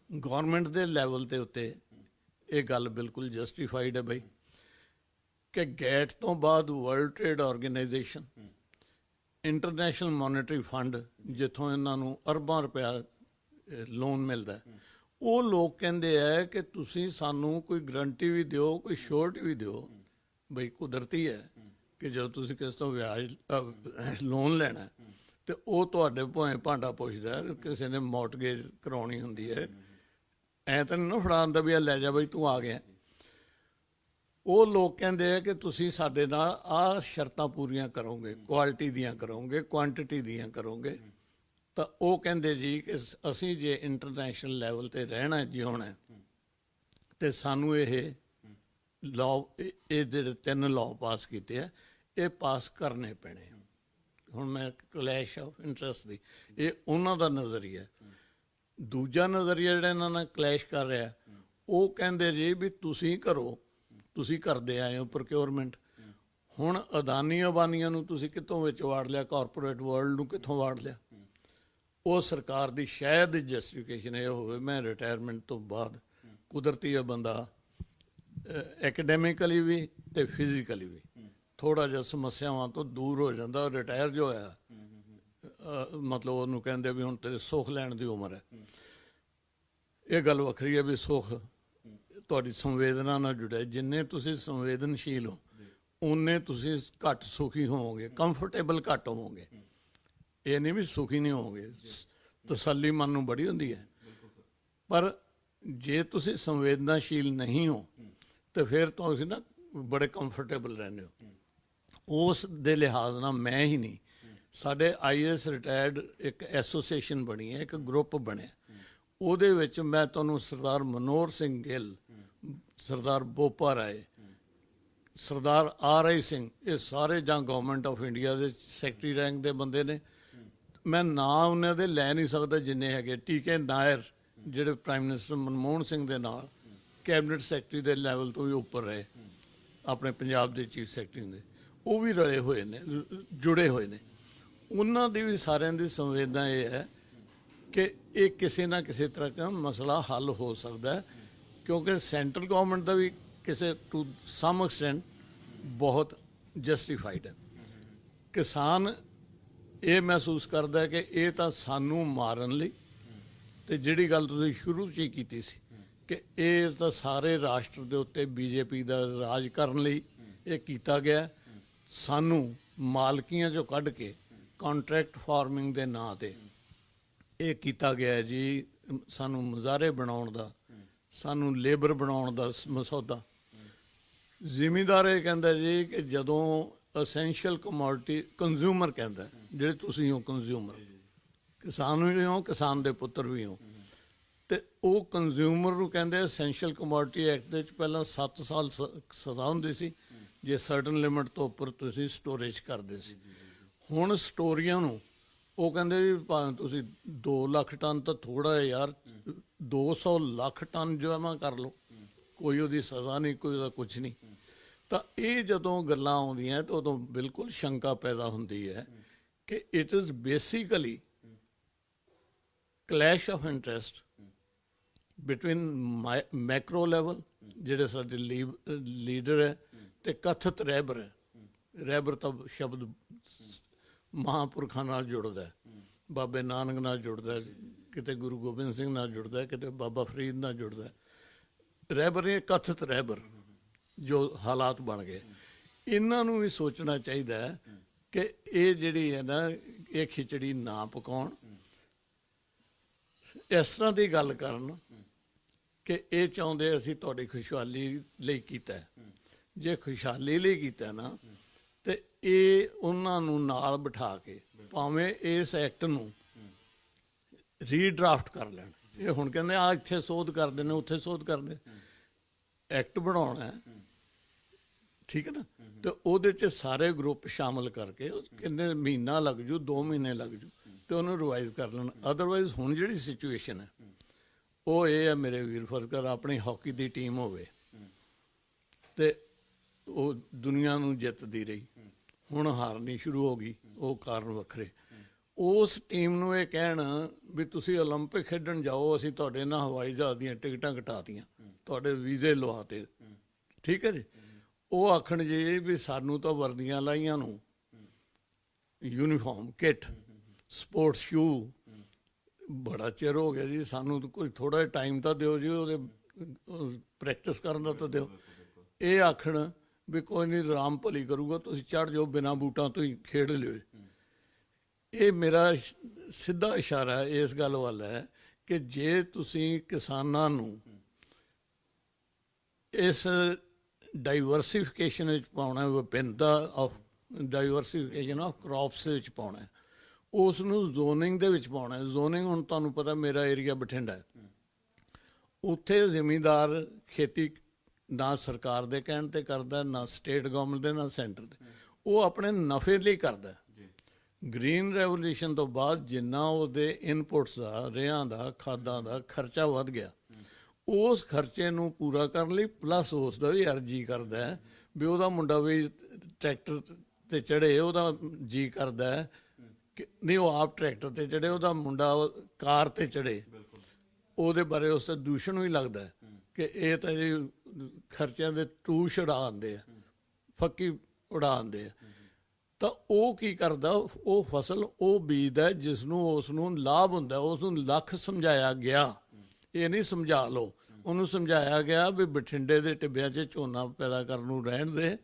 ਗੌਰਮੈਂਟ ਦੇ ਲੈਵਲ ਦੇ ਉੱਤੇ ਇਹ ਗੱਲ ਬਿਲਕੁਲ ਜਸਟੀਫਾਈਡ ਹੈ ਬਈ, ਕਿ ਗੈਟ ਤੋਂ ਬਾਅਦ World Trade Organisation, International Monetary Fund, ਜਿੱਥੋਂ ਇਹਨਾਂ ਨੂੰ ਅਰਬਾਂ ਰੁਪਇਆ ਲੋਨ ਮਿਲਦਾ, ਉਹ ਲੋਕ ਕਹਿੰਦੇ ਆ ਕਿ ਤੁਸੀਂ ਸਾਨੂੰ ਕੋਈ ਗਰੰਟੀ ਵੀ ਦਿਓ, ਕੋਈ ਸ਼ੋਰਟੀ ਵੀ ਦਿਓ। ਬਈ ਕੁਦਰਤੀ ਹੈ ਕਿ ਜਦੋਂ ਤੁਸੀਂ ਕਿਸੇ ਤੋਂ ਵਿਆਜ ਲੋਨ ਲੈਣਾ ਤੇ ਉਹ ਤੁਹਾਡੇ ਭਾਵੇਂ ਭਾਂਡਾ ਪੁੱਛਦਾ, ਕਿਸੇ ਨੇ ਮੌਰਟਗੇਜ ਕਰਾਉਣੀ ਹੁੰਦੀ ਹੈ, ਐ ਤਾਂ ਨਹੀਂ ਨਾ ਫੜਾ ਦਿੰਦਾ ਵੀ ਆ ਲੈ ਜਾ ਬਈ ਤੂੰ ਆ ਗਿਆ। ਉਹ ਲੋਕ ਕਹਿੰਦੇ ਆ ਕਿ ਤੁਸੀਂ ਸਾਡੇ ਨਾਲ ਆਹ ਸ਼ਰਤਾਂ ਪੂਰੀਆਂ ਕਰੋਗੇ, ਕੁਆਲਿਟੀ ਦੀਆਂ ਕਰੋਗੇ, ਕੁਆਂਟੀਟੀ ਦੀਆਂ ਕਰੋਗੇ। ਤਾਂ ਉਹ ਕਹਿੰਦੇ ਜੀ ਕਿ ਅਸੀਂ ਜੇ ਇੰਟਰਨੈਸ਼ਨਲ ਲੈਵਲ ਤੇ ਰਹਿਣਾ, ਜਿਉਣਾ, ਤੇ ਸਾਨੂੰ ਇਹ ਲਾਅ, ਇਹ ਜਿਹੜੇ 3 ਲਾਅ ਪਾਸ ਕੀਤੇ ਆ, ਇਹ ਪਾਸ ਕਰਨੇ ਪੈਣੇ। ਹੁਣ ਮੈਂ ਕਲੈਸ਼ ਆਫ ਇੰਟਰਸਟ ਦੀ, ਇਹ ਉਹਨਾਂ ਦਾ ਨਜ਼ਰੀਆ। ਦੂਜਾ ਨਜ਼ਰੀਆ ਜਿਹੜਾ ਇਹਨਾਂ ਨਾਲ ਕਲੈਸ਼ ਕਰ ਰਿਹਾ, ਉਹ ਕਹਿੰਦੇ ਜੀ ਵੀ ਤੁਸੀਂ ਕਰੋ, ਤੁਸੀਂ ਕਰਦੇ ਆਏ ਹੋ ਪ੍ਰੋਕਿਉਰਮੈਂਟ, ਹੁਣ ਅਦਾਨੀ ਅਬਾਨੀਆਂ ਨੂੰ ਤੁਸੀਂ ਕਿੱਥੋਂ ਵਿੱਚ ਵਾੜ ਲਿਆ, ਕਾਰਪੋਰੇਟ ਵਰਲਡ ਨੂੰ ਕਿੱਥੋਂ ਵਾੜ ਲਿਆ। ਉਹ ਸਰਕਾਰ ਦੀ ਸ਼ਾਇਦ ਜਸਟੀਫਿਕੇਸ਼ਨ ਇਹ ਹੋਵੇ, ਮੈਂ ਰਿਟਾਇਰਮੈਂਟ ਤੋਂ ਬਾਅਦ ਕੁਦਰਤੀ ਇਹ ਬੰਦਾ ਐਕੈਡੈਮਿਕਲੀ ਵੀ ਤੇ ਫਿਜ਼ੀਕਲੀ ਵੀ ਥੋੜ੍ਹਾ ਜਿਹਾ ਸਮੱਸਿਆਵਾਂ ਤੋਂ ਦੂਰ ਹੋ ਜਾਂਦਾ। ਰਿਟਾਇਰ ਜੋ ਹੋਇਆ, ਮਤਲਬ ਉਹਨੂੰ ਕਹਿੰਦੇ ਵੀ ਹੁਣ ਤੇਰੇ ਸੁੱਖ ਲੈਣ ਦੀ ਉਮਰ ਹੈ। ਇਹ ਗੱਲ ਵੱਖਰੀ ਹੈ ਵੀ ਸੁੱਖ ਤੁਹਾਡੀ ਸੰਵੇਦਨਾ ਨਾਲ ਜੁੜਿਆ, ਜਿੰਨੇ ਤੁਸੀਂ ਸੰਵੇਦਨਸ਼ੀਲ ਹੋ ਉਨੇ ਤੁਸੀਂ ਘੱਟ ਸੁਖੀ ਹੋਵੋਗੇ, ਕੰਫਰਟੇਬਲ ਘੱਟ ਹੋਵੋਗੇ। ਇਹ ਨਹੀਂ ਵੀ ਸੁਖੀ ਨਹੀਂ ਹੋਵੋਗੇ, ਤਸੱਲੀ ਮਨ ਨੂੰ ਬੜੀ ਹੁੰਦੀ ਹੈ, ਪਰ ਜੇ ਤੁਸੀਂ ਸੰਵੇਦਨਾਸ਼ੀਲ ਨਹੀਂ ਹੋ ਤੇ ਫਿਰ ਤੁਸੀਂ ਨਾ ਬੜੇ ਕੰਫਰਟੇਬਲ ਰਹਿੰਦੇ ਹੋ। ਉਸ ਦੇ ਲਿਹਾਜ਼ ਨਾਲ ਮੈਂ ਹੀ ਨਹੀਂ, ਸਾਡੇ IAS ਰਿਟਾਇਰਡ ਇੱਕ ਐਸੋਸੀਏਸ਼ਨ ਬਣੀ ਹੈ, ਇੱਕ ਗਰੁੱਪ ਬਣਿਆ, ਉਹਦੇ ਵਿੱਚ ਮੈਂ ਤੁਹਾਨੂੰ ਸਰਦਾਰ ਮਨੋਹਰ ਸਿੰਘ ਗਿੱਲ, ਸਰਦਾਰ ਬੋਪਾ ਰਾਏ, ਸਰਦਾਰ RI ਸਿੰਘ, ਇਹ ਸਾਰੇ ਜਾਂ ਗਵਰਨਮੈਂਟ ਆਫ ਇੰਡੀਆ ਦੇ ਸੈਕਟਰੀ ਰੈਂਕ ਦੇ ਬੰਦੇ ਨੇ। ਮੈਂ ਨਾਂ ਉਹਨਾਂ ਦੇ ਲੈ ਨਹੀਂ ਸਕਦਾ ਜਿੰਨੇ ਹੈਗੇ। TK ਨਾਇਰ ਜਿਹੜੇ ਪ੍ਰਾਈਮ ਮਿਨਿਸਟਰ ਮਨਮੋਹਨ ਸਿੰਘ ਦੇ ਨਾਲ ਕੈਬਨਿਟ ਸੈਕਟਰੀ ਦੇ ਲੈਵਲ ਤੋਂ ਵੀ ਉੱਪਰ ਰਹੇ, ਆਪਣੇ ਪੰਜਾਬ ਦੇ ਚੀਫ ਸੈਕਟਰੀ ਦੇ, ਉਹ ਵੀ ਰਲੇ ਹੋਏ ਨੇ, ਜੁੜੇ ਹੋਏ ਨੇ। ਉਹਨਾਂ ਦੀ ਵੀ ਸਾਰਿਆਂ ਦੀ ਸੰਵੇਦਨਾ ਇਹ ਹੈ ਕਿ ਇਹ ਕਿਸੇ ਨਾ ਕਿਸੇ ਤਰ੍ਹਾਂ ਦਾ ਮਸਲਾ ਹੱਲ ਹੋ ਸਕਦਾ ਹੈ, ਕਿਉਂਕਿ ਸੈਂਟਰਲ ਗਵਰਨਮੈਂਟ ਦਾ ਵੀ ਕਿਸੇ ਟੂ ਸਮ ਐਕਸਟੈਂਟ ਬਹੁਤ ਜਸਟੀਫਾਈਡ ਹੈ। ਕਿਸਾਨ ਇਹ ਮਹਿਸੂਸ ਕਰਦਾ ਹੈ ਕਿ ਇਹ ਤਾਂ ਸਾਨੂੰ ਮਾਰਨ ਲਈ, ਤੇ ਜਿਹੜੀ ਗੱਲ ਤੁਸੀਂ ਸ਼ੁਰੂ 'ਚ ਹੀ ਕੀਤੀ ਸੀ ਕਿ ਇਹ ਤਾਂ ਸਾਰੇ ਰਾਸ਼ਟਰ ਦੇ ਉੱਤੇ BJP ਦਾ ਰਾਜ ਕਰਨ ਲਈ ਇਹ ਕੀਤਾ ਗਿਆ, ਸਾਨੂੰ ਮਾਲਕੀਆਂ 'ਚੋਂ ਕੱਢ ਕੇ ਕੰਟਰੈਕਟ ਫਾਰਮਿੰਗ ਦੇ ਨਾਂ 'ਤੇ ਇਹ ਕੀਤਾ ਗਿਆ ਜੀ, ਸਾਨੂੰ ਮੁਜ਼ਾਹਰੇ ਬਣਾਉਣ ਦਾ, ਸਾਨੂੰ ਲੇਬਰ ਬਣਾਉਣ ਦਾ ਮਸੌਦਾ। ਜ਼ਿਮੀਂਦਾਰ ਇਹ ਕਹਿੰਦਾ ਜੀ ਕਿ ਜਦੋਂ ਅਸੈਂਸ਼ੀਅਲ ਕਮੋਡਿਟੀ, ਕੰਜ਼ਿਊਮਰ ਕਹਿੰਦਾ, ਜਿਹੜੇ ਤੁਸੀਂ ਹੋ ਕੰਜ਼ਿਊਮਰ, ਕਿਸਾਨ ਵੀ ਹੋ, ਕਿਸਾਨ ਦੇ ਪੁੱਤਰ ਵੀ ਹੋ, ਤੇ ਉਹ ਕੰਜ਼ਿਊਮਰ ਨੂੰ ਕਹਿੰਦੇ ਅਸੈਂਸ਼ੀਅਲ ਕਮੋਡਿਟੀ ਐਕਟ ਦੇ ਵਿੱਚ ਪਹਿਲਾਂ 7 ਸਾਲ ਸਜ਼ਾ ਹੁੰਦੀ ਸੀ ਜੇ ਸਰਟਨ ਲਿਮਿਟ ਤੋਂ ਉੱਪਰ ਤੁਸੀਂ ਸਟੋਰੇਜ ਕਰਦੇ ਸੀ। ਹੁਣ ਸਟੋਰੀਆਂ ਨੂੰ ਉਹ ਕਹਿੰਦੇ ਵੀ ਭਾਵੇਂ ਤੁਸੀਂ 2 ਲੱਖ ਟਨ ਤਾਂ ਥੋੜ੍ਹਾ ਹੈ ਯਾਰ, 200 ਲੱਖ ਟਨ ਜਮ੍ਹਾਂ ਕਰ ਲਓ, ਕੋਈ ਉਹਦੀ ਸਜ਼ਾ ਨਹੀਂ, ਕੋਈ ਉਹਦਾ ਕੁਛ ਨਹੀਂ। ਤਾਂ ਇਹ ਜਦੋਂ ਗੱਲਾਂ ਆਉਂਦੀਆਂ ਤਾਂ ਉਦੋਂ ਬਿਲਕੁਲ ਸ਼ੰਕਾ ਪੈਦਾ ਹੁੰਦੀ ਹੈ ਕਿ it is basically clash of interest between Macro level, ਜਿਹੜੇ ਸਾਡੇ ਲੀਡਰ ਹੈ, ਤੇ ਕਥਿਤ ਰਹਿਬਰ ਹੈ। ਰਹਿਬਰ ਤਾਂ ਸ਼ਬਦ ਮਹਾਂਪੁਰਖਾਂ ਨਾਲ ਜੁੜਦਾ, ਬਾਬੇ ਨਾਨਕ ਨਾਲ ਜੁੜਦਾ, ਕਿਤੇ ਗੁਰੂ ਗੋਬਿੰਦ ਸਿੰਘ ਨਾਲ ਜੁੜਦਾ, ਕਿਤੇ ਬਾਬਾ ਫਰੀਦ ਨਾਲ ਜੁੜਦਾ। ਰਹਿਬਰ ਇਹ ਕਥਿਤ ਰਹਿਬਰ ਜੋ ਹਾਲਾਤ ਬਣ ਗਏ, ਇਹਨਾਂ ਨੂੰ ਵੀ ਸੋਚਣਾ ਚਾਹੀਦਾ ਹੈ ਕਿ ਇਹ ਜਿਹੜੀ ਹੈ ਨਾ, ਇਹ ਖਿਚੜੀ ਨਾ ਪਕਾਉਣ, ਇਸ ਤਰ੍ਹਾਂ ਦੀ ਗੱਲ ਕਰਨ ਕਿ ਇਹ ਚਾਹੁੰਦੇ ਅਸੀਂ ਤੁਹਾਡੀ ਖੁਸ਼ਹਾਲੀ ਲਈ ਕੀਤਾ। ਜੇ ਖੁਸ਼ਹਾਲੀ ਲਈ ਕੀਤਾ ਨਾ, ਤੇ ਇਹ ਉਹਨਾਂ ਨੂੰ ਨਾਲ ਬਿਠਾ ਕੇ ਭਾਵੇਂ ਇਸ ਐਕਟ ਨੂੰ ਰੀਡਰਾਫਟ ਕਰ ਲੈਣ, ਇਹ ਹੁਣ ਕਹਿੰਦੇ ਆ ਇੱਥੇ ਸੋਧ ਕਰਦੇ ਨੇ, ਉੱਥੇ ਸੋਧ ਕਰਦੇ। ਐਕਟ ਬਣਾਉਣਾ ਹੈ, ਠੀਕ ਹੈ ਨਾ, ਤੇ ਉਹਦੇ 'ਚ ਸਾਰੇ ਗਰੁੱਪ ਸ਼ਾਮਲ ਕਰਕੇ ਕਿੰਨੇ ਮਹੀਨਾ ਲੱਗ ਜੂ, 2 ਮਹੀਨੇ ਲੱਗ ਜੂ, ਤੇ ਉਹਨੂੰ ਰਿਵਾਈਜ਼ ਕਰ ਲੈਣ। ਅਦਰਵਾਈਜ਼ ਹੁਣ ਜਿਹੜੀ ਸਿਚੁਏਸ਼ਨ ਹੈ ਉਹ ਇਹ ਹੈ ਮੇਰੇ ਵੀਰ, ਫਰਜ਼ ਕਰ ਆਪਣੀ ਹਾਕੀ ਦੀ ਟੀਮ ਹੋਵੇ ਤੇ ਉਹ ਦੁਨੀਆ ਨੂੰ ਜਿੱਤਦੀ ਰਹੀ, ਹੁਣ ਹਾਰਨੀ ਸ਼ੁਰੂ ਹੋ ਗਈ, ਉਹ ਕਾਰਨ ਵੱਖਰੇ। ਉਸ ਟੀਮ ਨੂੰ ਇਹ ਕਹਿਣ ਵੀ ਤੁਸੀਂ ਓਲੰਪਿਕ ਖੇਡਣ ਜਾਓ, ਅਸੀਂ ਤੁਹਾਡੇ ਨਾਲ ਹਵਾਈ ਜਹਾਜ਼ ਦੀਆਂ ਟਿਕਟਾਂ ਘਟਾਤੀਆਂ, ਤੁਹਾਡੇ ਵੀਜ਼ੇ ਲਵਾਤੇ, ਠੀਕ ਹੈ ਜੀ। ਉਹ ਆਖਣ ਜੀ ਵੀ ਸਾਨੂੰ ਤਾਂ ਵਰਦੀਆਂ ਲਾਈਆਂ ਨੂੰ, ਯੂਨੀਫਾਰਮ, ਕਿੱਟ, ਸਪੋਰਟਸ ਸ਼ੂ ਬੜਾ ਚਿਰ ਹੋ ਗਿਆ ਜੀ, ਸਾਨੂੰ ਤਾਂ ਕੋਈ ਥੋੜ੍ਹਾ ਜਿਹਾ ਟਾਈਮ ਤਾਂ ਦਿਓ ਜੀ, ਉਹਦੇ ਪ੍ਰੈਕਟਿਸ ਕਰਨ ਦਾ ਤਾਂ ਦਿਓ। ਇਹ ਆਖਣ ਵੀ ਕੋਈ ਨਹੀਂ, ਰਾਮ ਭਲੀ ਕਰੂਗਾ, ਤੁਸੀਂ ਚੜ੍ਹ ਜਾਓ, ਬਿਨਾਂ ਬੂਟਾਂ ਤੋਂ ਹੀ ਖੇਡ ਲਿਓ। ਇਹ ਮੇਰਾ ਸਿੱਧਾ ਇਸ਼ਾਰਾ ਇਸ ਗੱਲ ਵੱਲ ਹੈ ਕਿ ਜੇ ਤੁਸੀਂ ਕਿਸਾਨਾਂ ਨੂੰ ਇਸ ਡਾਈਵਰਸੀਫਿਕੇਸ਼ਨ ਵਿੱਚ ਪਾਉਣਾ, ਵਿਭਿੰਨਤਾ ਆਫ ਡਾਈਵਰਸੀਫਿਕੇਸ਼ਨ ਆਫ ਕ੍ਰੌਪਸ ਵਿੱਚ ਪਾਉਣਾ, ਉਸ ਨੂੰ ਜ਼ੋਨਿੰਗ ਦੇ ਵਿੱਚ ਪਾਉਣਾ। ਜ਼ੋਨਿੰਗ ਹੁਣ ਤੁਹਾਨੂੰ ਪਤਾ ਮੇਰਾ ਏਰੀਆ ਬਠਿੰਡਾ ਹੈ, ਉੱਥੇ ਜ਼ਿਮੀਂਦਾਰ ਖੇਤੀ ਨਾ ਸਰਕਾਰ ਦੇ ਕਹਿਣ ਤੇ ਕਰਦਾ, ਨਾ ਸਟੇਟ ਗਵਰਨਮੈਂਟ ਦੇ, ਨਾ ਸੈਂਟਰ ਦੇ, ਉਹ ਆਪਣੇ ਨਫੇ ਲਈ ਕਰਦਾ। ਗ੍ਰੀਨ ਰੈਵੋਲੂਸ਼ਨ ਤੋਂ ਬਾਅਦ ਜਿੰਨਾ ਉਹਦੇ ਇਨਪੁਟਸ ਦਾ, ਰੇਹਾਂ ਦਾ, ਖਾਦਾਂ ਦਾ ਖਰਚਾ ਵੱਧ ਗਿਆ, ਉਸ ਖਰਚੇ ਨੂੰ ਪੂਰਾ ਕਰਨ ਲਈ ਪਲੱਸ ਉਸ ਦਾ ਵੀ ਅਰਜ਼ੀ ਕਰਦਾ ਹੈ ਵੀ ਉਹਦਾ ਮੁੰਡਾ ਵੀ ਟਰੈਕਟਰ ਤੇ ਚੜ੍ਹੇ, ਉਹਦਾ ਜੀ ਕਰਦਾ ਹੈ ਕਿ ਨਹੀਂ ਉਹ ਆਪ ਟਰੈਕਟਰ ਤੇ ਚੜ੍ਹੇ, ਉਹਦਾ ਮੁੰਡਾ ਕਾਰ ਤੇ ਚੜ੍ਹੇ। ਉਹਦੇ ਬਾਰੇ ਉਸ ਦਾ ਦੂਸ਼ਣ ਵੀ ਲੱਗਦਾ ਕਿ ਇਹ ਤਾਂ ਜੀ ਖਰਚਿਆਂ ਦੇ ਟੂਸ਼ ਉਡਾਉਂਦੇ ਆ, ਫੱਕੀ ਉਡਾਉਂਦੇ ਆ। ਤਾਂ ਉਹ ਕੀ ਕਰਦਾ, ਉਹ ਫਸਲ ਉਹ ਬੀਜਦਾ ਜਿਸ ਨੂੰ ਉਸ ਨੂੰ ਲਾਭ ਹੁੰਦਾ। ਉਸ ਨੂੰ ਲੱਖ ਸਮਝਾਇਆ ਗਿਆ, ਇਹ ਨਹੀਂ ਸਮਝਾ ਲਓ, ਉਹਨੂੰ ਸਮਝਾਇਆ ਗਿਆ ਵੀ ਬਠਿੰਡੇ ਦੇ ਟਿੱਬਿਆਂ 'ਚ ਝੋਨਾ ਪੈਦਾ ਕਰਨ ਨੂੰ ਰਹਿਣ ਦੇ,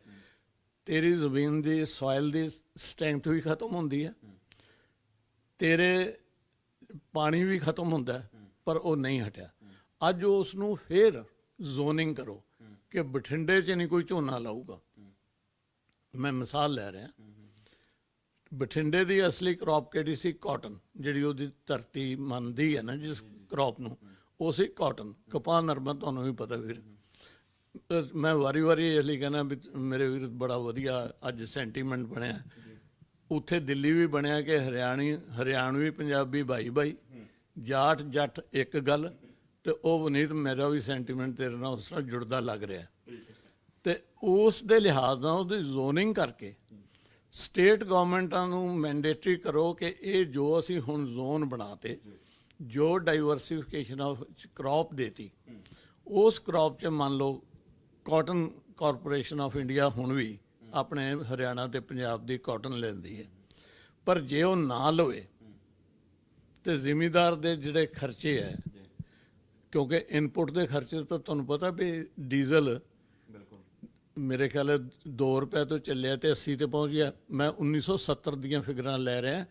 ਤੇਰੀ ਜ਼ਮੀਨ ਦੀ ਸੋਇਲ ਦੀ ਸਟਰੈਂਥ ਵੀ ਖਤਮ ਹੁੰਦੀ ਹੈ, ਤੇਰੇ ਪਾਣੀ ਵੀ ਖਤਮ ਹੁੰਦਾ, ਪਰ ਉਹ ਨਹੀਂ ਹਟਿਆ। ਅੱਜ ਉਸ ਨੂੰ ਫੇਰ ਜ਼ੋਨਿੰਗ ਕਰੋ ਕਿ ਬਠਿੰਡੇ 'ਚ ਨਹੀਂ ਕੋਈ ਝੋਨਾ ਲਾਊਗਾ। ਮੈਂ ਮਿਸਾਲ ਲੈ ਰਿਹਾ, ਬਠਿੰਡੇ ਦੀ ਅਸਲੀ ਕ੍ਰੌਪ ਕਿਹੜੀ ਸੀ? ਕਾਟਨ, ਜਿਹੜੀ ਉਹਦੀ ਧਰਤੀ ਮੰਨਦੀ ਹੈ ਨਾ ਜਿਸ ਕ੍ਰੌਪ ਨੂੰ, ਉਹ ਸੀ ਕਾਟਨ, ਕਪਾਹ, ਨਰਮਾ, ਤੁਹਾਨੂੰ ਵੀ ਪਤਾ ਵੀਰ। ਮੈਂ ਵਾਰੀ ਇਸ ਲਈ ਕਹਿੰਦਾ ਵੀ ਮੇਰੇ ਵੀਰ ਬੜਾ ਵਧੀਆ ਅੱਜ ਸੈਂਟੀਮੈਂਟ ਬਣਿਆ, ਉੱਥੇ ਦਿੱਲੀ ਵੀ ਬਣਿਆ ਕਿ ਹਰਿਆਣਵੀ ਪੰਜਾਬੀ ਭਾਈ, ਜਾਟ ਜੱਟ ਇੱਕ ਗੱਲ। ਤੇ ਉਹ ਵਨੀਤ ਮੇਰਾ ਵੀ ਸੈਂਟੀਮੈਂਟ ਤੇਰੇ ਨਾਲ ਉਸ ਤਰ੍ਹਾਂ ਜੁੜਦਾ ਲੱਗ ਰਿਹਾ। ਤੇ ਉਸ ਦੇ ਲਿਹਾਜ਼ ਨਾਲ ਉਹਦੀ ਜ਼ੋਨਿੰਗ ਕਰਕੇ ਸਟੇਟ ਗਵਰਨਮੈਂਟਾਂ ਨੂੰ ਮੈਂਡੇਟਰੀ ਕਰੋ ਕਿ ਇਹ ਜੋ ਅਸੀਂ ਹੁਣ ਜ਼ੋਨ ਬਣਾਤੇ, ਜੋ ਡਾਈਵਰਸੀਫਿਕੇਸ਼ਨ ਆਫ ਕ੍ਰੌਪ ਦੇਤੀ, ਉਸ ਕ੍ਰੌਪ 'ਚ ਮੰਨ ਲਓ ਕਾਟਨ ਕਾਰਪੋਰੇਸ਼ਨ ਆਫ ਇੰਡੀਆ ਹੁਣ ਵੀ ਆਪਣੇ ਹਰਿਆਣਾ ਤੇ ਪੰਜਾਬ ਦੀ ਕਾਟਨ ਲੈਂਦੀ ਹੈ, ਪਰ ਜੇ ਉਹ ਨਾ ਲਵੇ ਤੇ ਜ਼ਿਮੀਂਦਾਰ ਦੇ ਜਿਹੜੇ ਖਰਚੇ ਹੈ, ਕਿਉਂਕਿ ਇਨਪੁਟ ਦੇ ਖਰਚੇ ਤਾਂ ਤੁਹਾਨੂੰ ਪਤਾ ਵੀ ਡੀਜ਼ਲ ਮੇਰੇ ਖਿਆਲ 2 ਰੁਪਏ ਤੋਂ ਚੱਲਿਆ ਤੇ 80 ਤੇ ਪਹੁੰਚ ਗਿਆ। ਮੈਂ 1970 ਦੀਆਂ ਫਿਗਰਾਂ ਲੈ ਰਿਹਾ,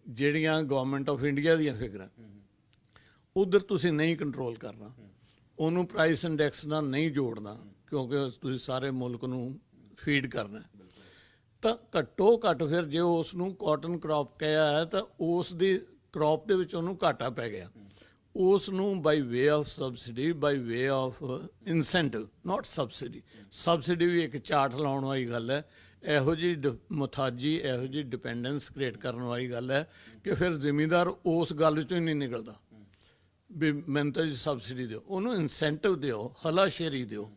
ਜਿਹੜੀਆਂ ਗਵਰਨਮੈਂਟ ਆਫ ਇੰਡੀਆ ਦੀਆਂ ਫਿਗਰਾਂ। ਉਧਰ ਤੁਸੀਂ ਨਹੀਂ ਕੰਟਰੋਲ ਕਰਨਾ, ਉਹਨੂੰ ਪ੍ਰਾਈਸ ਇੰਡੈਕਸ ਨਾਲ ਨਹੀਂ ਜੋੜਨਾ, ਕਿਉਂਕਿ ਤੁਸੀਂ ਸਾਰੇ ਮੁਲਕ ਨੂੰ ਫੀਡ ਕਰਨਾ। ਤਾਂ ਘੱਟੋ ਘੱਟ ਫਿਰ ਜੇ ਉਸ ਨੂੰ ਕਾਟਨ ਕ੍ਰੌਪ ਕਿਹਾ ਹੈ ਤਾਂ ਉਸ ਦੀ ਕ੍ਰੌਪ ਦੇ ਵਿੱਚ ਉਹਨੂੰ ਘਾਟਾ ਪੈ ਗਿਆ, ਉਸ ਨੂੰ by way of subsidy, by way of incentive, not subsidy. Subsidy ਵੀ ਇੱਕ ਝਾਟ ਲਾਉਣ ਵਾਲੀ ਗੱਲ ਹੈ, ਇਹੋ ਜਿਹੀ ਮੁਥਾਜੀ, ਇਹੋ ਜਿਹੀ ਡਿਪੈਂਡੈਂਸ ਕ੍ਰੀਏਟ ਕਰਨ ਵਾਲੀ ਗੱਲ ਹੈ ਕਿ ਫਿਰ ਜ਼ਿਮੀਂਦਾਰ ਉਸ ਗੱਲ 'ਚੋਂ ਹੀ ਨਹੀਂ ਨਿਕਲਦਾ ਵੀ ਮੈਨੂੰ ਤਾਂ ਜੀ ਸਬਸਿਡੀ ਦਿਓ, ਉਹਨੂੰ ਇਨਸੈਂਟਿਵ ਦਿਓ, ਹਲਾਸ਼ੇਰੀ ਦਿਓ।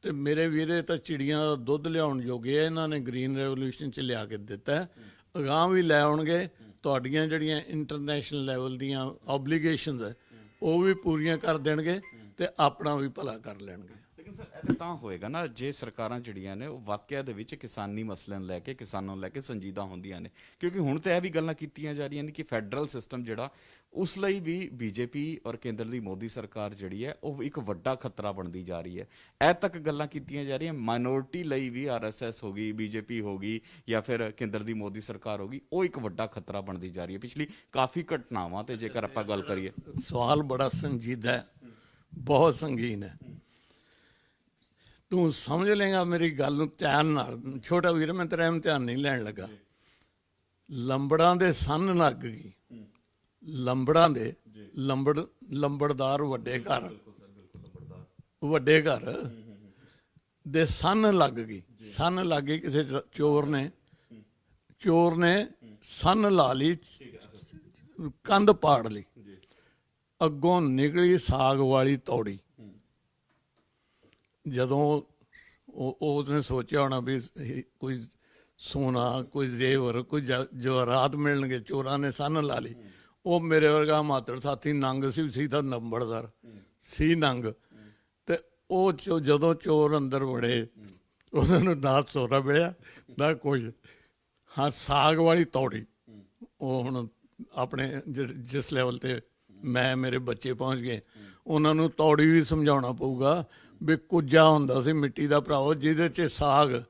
ਤੇ ਮੇਰੇ ਵੀਰੇ ਤਾਂ ਚਿੜੀਆਂ ਦਾ ਦੁੱਧ ਲਿਆਉਣ ਜੋਗੇ ਆ, ਇਹਨਾਂ ਨੇ ਗ੍ਰੀਨ ਰੈਵੋਲੂਸ਼ਨ 'ਚ ਲਿਆ ਕੇ ਦਿੱਤਾ, ਅਗਾਂਹ ਵੀ ਲੈ ਆਉਣਗੇ। ਤੁਹਾਡੀਆਂ ਜਿਹੜੀਆਂ ਇੰਟਰਨੈਸ਼ਨਲ ਲੈਵਲ ਦੀਆਂ ਓਬਲੀਗੇਸ਼ਨਸ ਹੈ ਉਹ ਵੀ ਪੂਰੀਆਂ ਕਰ ਦੇਣਗੇ ਤੇ ਆਪਣਾ ਵੀ ਭਲਾ ਕਰ ਲੈਣਗੇ। ਲੇਕਿਨ ਸਰ ਇਹ ਤਾਂ ਹੋਏਗਾ ਨਾ ਜੇ ਸਰਕਾਰਾਂ ਜਿਹੜੀਆਂ ਨੇ ਉਹ ਵਾਕਿਆ ਦੇ ਵਿੱਚ ਕਿਸਾਨੀ ਮਸਲਿਆਂ ਨੂੰ ਲੈ ਕੇ, ਕਿਸਾਨਾਂ ਨੂੰ ਲੈ ਕੇ ਸੰਜੀਦਾ ਹੁੰਦੀਆਂ ਨੇ, ਕਿਉਂਕਿ ਹੁਣ ਤਾਂ ਇਹ ਵੀ ਗੱਲਾਂ ਕੀਤੀਆਂ ਜਾ ਰਹੀਆਂ ਨੇ ਕਿ ਫੈਡਰਲ ਸਿਸਟਮ ਜਿਹੜਾ ਉਸ ਲਈ ਵੀ ਬੀਜੇਪੀ ਔਰ ਕੇਂਦਰ ਦੀ ਮੋਦੀ ਸਰਕਾਰ ਜਿਹੜੀ ਹੈ ਉਹ ਇੱਕ ਵੱਡਾ ਖਤਰਾ ਬਣਦੀ ਜਾ ਰਹੀ ਹੈ। ਇਹ ਤੱਕ ਗੱਲਾਂ ਕੀਤੀਆਂ ਜਾ ਰਹੀਆਂ ਮਾਈਨੋਰਿਟੀ ਲਈ ਵੀ, ਆਰਐਸਐਸ ਹੋ ਗਈ, ਬੀਜੇਪੀ ਹੋ ਗਈ ਜਾਂ ਫਿਰ ਕੇਂਦਰ ਦੀ ਮੋਦੀ ਸਰਕਾਰ ਹੋ ਗਈ, ਉਹ ਇੱਕ ਵੱਡਾ ਖਤਰਾ ਬਣਦੀ ਜਾ ਰਹੀ ਹੈ ਪਿਛਲੀ ਕਾਫੀ ਘਟਨਾਵਾਂ ਤੇ ਜੇਕਰ ਆਪਾਂ ਗੱਲ ਕਰੀਏ। ਸਵਾਲ ਬੜਾ ਸੰਜੀਦਾ ਹੈ, ਬਹੁਤ ਸੰਗੀਨ ਹੈ। ਤੂੰ ਸਮਝ ਲੇਗਾ ਮੇਰੀ ਗੱਲ ਨੂੰ ਧਿਆਨ ਨਾਲ। ਛੋਟਾ ਵੀਰ, ਮੈਂ ਤੇਰਾ ਇਮਤਿਹਾਨ ਨਹੀਂ ਲੈਣ ਲੱਗਾ। ਲੰਬੜਾਂ ਦੇ ਸੰਨ ਲੱਗ ਗਈ, ਲੰਬੜਾਂ ਦੇ ਲੰਬੜਦਾਰ ਵੱਡੇ ਘਰ ਦੇ ਸੰਨ ਲੱਗ ਗਈ। ਸੰਨ ਲੱਗ ਗਈ ਕਿਸੇ ਚੋਰ ਨੇ ਸੰਨ ਲਾ ਲਈ, ਕੰਧ ਪਾੜ ਲਈ, ਅੱਗੋਂ ਨਿਕਲੀ ਸਾਗ ਵਾਲੀ ਤੌੜੀ। ਜਦੋਂ ਉਹਨੇ ਸੋਚਿਆ ਹੋਣਾ ਵੀ ਕੋਈ ਸੋਨਾ, ਕੋਈ ਜ਼ੇਵਰ, ਕੋਈ ਜਵਾਹਰਾਤ ਮਿਲਣਗੇ, ਚੋਰਾਂ ਨੇ ਸੰਨ ਲਾ ਲਈ। ਉਹ ਮੇਰੇ ਵਰਗਾ ਮਾਤੜ ਸਾਥੀ ਨੰਗ ਸੀ ਤਾਂ ਨੰਬੜਦਾਰ ਸੀ ਨੰਗ। ਤੇ ਉਹ ਜਦੋਂ ਚੋਰ ਅੰਦਰ ਵੜੇ, ਉਹਨਾਂ ਨੂੰ ਨਾ ਸੋਨਾ ਮਿਲਿਆ ਨਾ ਕੁਝ। ਹਾਂ, ਸਾਗ ਵਾਲੀ ਤੌੜੀ। ਉਹ ਹੁਣ ਆਪਣੇ ਜਿਸ ਲੈਵਲ ਤੇ ਮੇਰੇ ਬੱਚੇ ਪਹੁੰਚ ਗਏ, ਉਹਨਾਂ ਨੂੰ ਤੌੜੀ ਵੀ ਸਮਝਾਉਣਾ ਪਊਗਾ ਵੀ ਕੁੱਜਾ ਹੁੰਦਾ ਸੀ ਮਿੱਟੀ ਦਾ ਭਰਾਓ, ਜਿਹਦੇ 'ਚ ਸਾਗ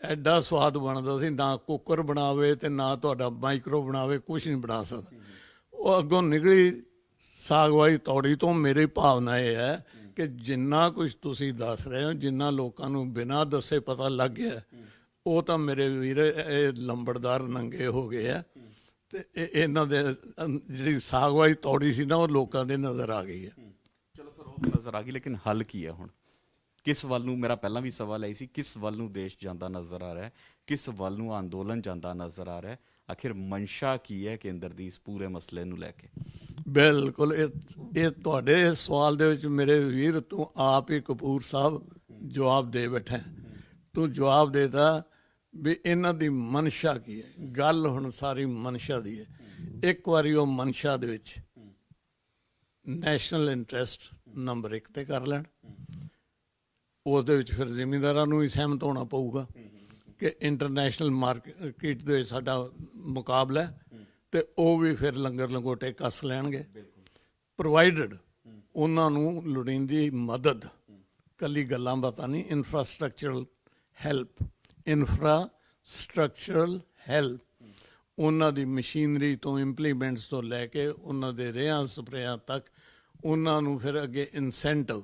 ਐਡਾ ਸਵਾਦ ਬਣਦਾ ਸੀ, ਨਾ ਕੁੱਕਰ ਬਣਾਵੇ ਤੇ ਨਾ ਤੁਹਾਡਾ ਮਾਈਕਰੋ ਬਣਾਵੇ, ਕੁਛ ਨਹੀਂ ਬਣਾ ਸਕਦਾ। ਉਹ ਅੱਗੋਂ ਨਿਕਲੀ ਸਾਗ ਵਾਲੀ ਤੌੜੀ ਤੋਂ। ਮੇਰੀ ਭਾਵਨਾ ਇਹ ਹੈ ਕਿ ਜਿੰਨਾ ਕੁਛ ਤੁਸੀਂ ਦੱਸ ਰਹੇ ਹੋ, ਜਿੰਨਾ ਲੋਕਾਂ ਨੂੰ ਬਿਨਾਂ ਦੱਸੇ ਪਤਾ ਲੱਗ ਗਿਆ, ਉਹ ਤਾਂ ਮੇਰੇ ਵੀਰ ਇਹ ਲੰਬੜਦਾਰ ਨੰਗੇ ਹੋ ਗਏ ਆ। ਤੇ ਇਹਨਾਂ ਦੇ ਜਿਹੜੀ ਸਾਗ ਵਾਲੀ ਤੌੜੀ ਸੀ ਨਾ, ਉਹ ਲੋਕਾਂ ਦੇ ਨਜ਼ਰ ਆ ਗਈ ਹੈ। ਚਲੋ ਸਰ, ਉਹ ਨਜ਼ਰ ਆ ਗਈ, ਲੇਕਿਨ ਹੱਲ ਕੀ ਹੈ ਹੁਣ? ਕਿਸ ਵੱਲ ਨੂੰ, ਮੇਰਾ ਪਹਿਲਾਂ ਵੀ ਸਵਾਲ ਆਈ ਸੀ, ਕਿਸ ਵੱਲ ਨੂੰ ਦੇਸ਼ ਜਾਂਦਾ ਨਜ਼ਰ ਆ ਰਿਹਾ ਹੈ? ਕਿਸ ਵੱਲ ਨੂੰ ਅੰਦੋਲਨ ਜਾਂਦਾ ਨਜ਼ਰ ਆ ਰਿਹਾ ਹੈ? ਆਖਿਰ ਮਨਸ਼ਾ ਕੀ ਹੈ ਕੇਂਦਰ ਦੀ ਇਸ ਪੂਰੇ ਮਸਲੇ ਨੂੰ ਲੈ ਕੇ? ਬਿਲਕੁਲ, ਇਹ ਤੁਹਾਡੇ ਇਸ ਸਵਾਲ ਦੇ ਵਿੱਚ ਮੇਰੇ ਵੀਰ ਤੂੰ ਆਪ ਹੀ ਕਪੂਰ ਸਾਹਿਬ ਜਵਾਬ ਦੇ ਬੈਠਾ। ਤੂੰ ਜਵਾਬ ਦੇਤਾ ਵੀ ਇਹਨਾਂ ਦੀ ਮਨਸ਼ਾ ਕੀ ਹੈ। ਗੱਲ ਹੁਣ ਸਾਰੀ ਮਨਸ਼ਾ ਦੀ ਹੈ। ਇੱਕ ਵਾਰੀ ਉਹ ਮਨਸ਼ਾ ਦੇ ਵਿੱਚ ਨੈਸ਼ਨਲ ਇੰਟਰਸਟ ਨੰਬਰ 1 ਤੇ ਕਰ ਲੈਣ। ਉਹਦੇ ਵਿੱਚ ਫਿਰ ਜ਼ਿਮੀਂਦਾਰਾਂ ਨੂੰ ਵੀ ਸਹਿਮਤ ਹੋਣਾ ਪਊਗਾ ਕਿ ਇੰਟਰਨੈਸ਼ਨਲ ਮਾਰਕੀਟ ਦੇ ਵਿੱਚ ਸਾਡਾ ਮੁਕਾਬਲਾ ਹੈ, ਤੇ ਉਹ ਵੀ ਫਿਰ ਲੰਗਰ ਲੰਗੋਟੇ ਕੱਸ ਲੈਣਗੇ, ਪ੍ਰੋਵਾਈਡਡ ਉਹਨਾਂ ਨੂੰ ਲੋੜੀਂਦੀ ਮਦਦ, ਕੱਲੀ ਗੱਲਾਂ ਬਾਤਾਂ ਨਹੀਂ, ਇਨਫਰਾਸਟਰਕਚਰਲ ਹੈਲਪ, ਉਹਨਾਂ ਦੀ ਮਸ਼ੀਨਰੀ ਤੋਂ, ਇੰਪਲੀਮੈਂਟਸ ਤੋਂ ਲੈ ਕੇ ਉਹਨਾਂ ਦੇ ਰੇਹਾਂ ਸਪਰੇਆਂ ਤੱਕ, ਉਹਨਾਂ ਨੂੰ ਫਿਰ ਅੱਗੇ ਇਨਸੈਂਟਿਵ।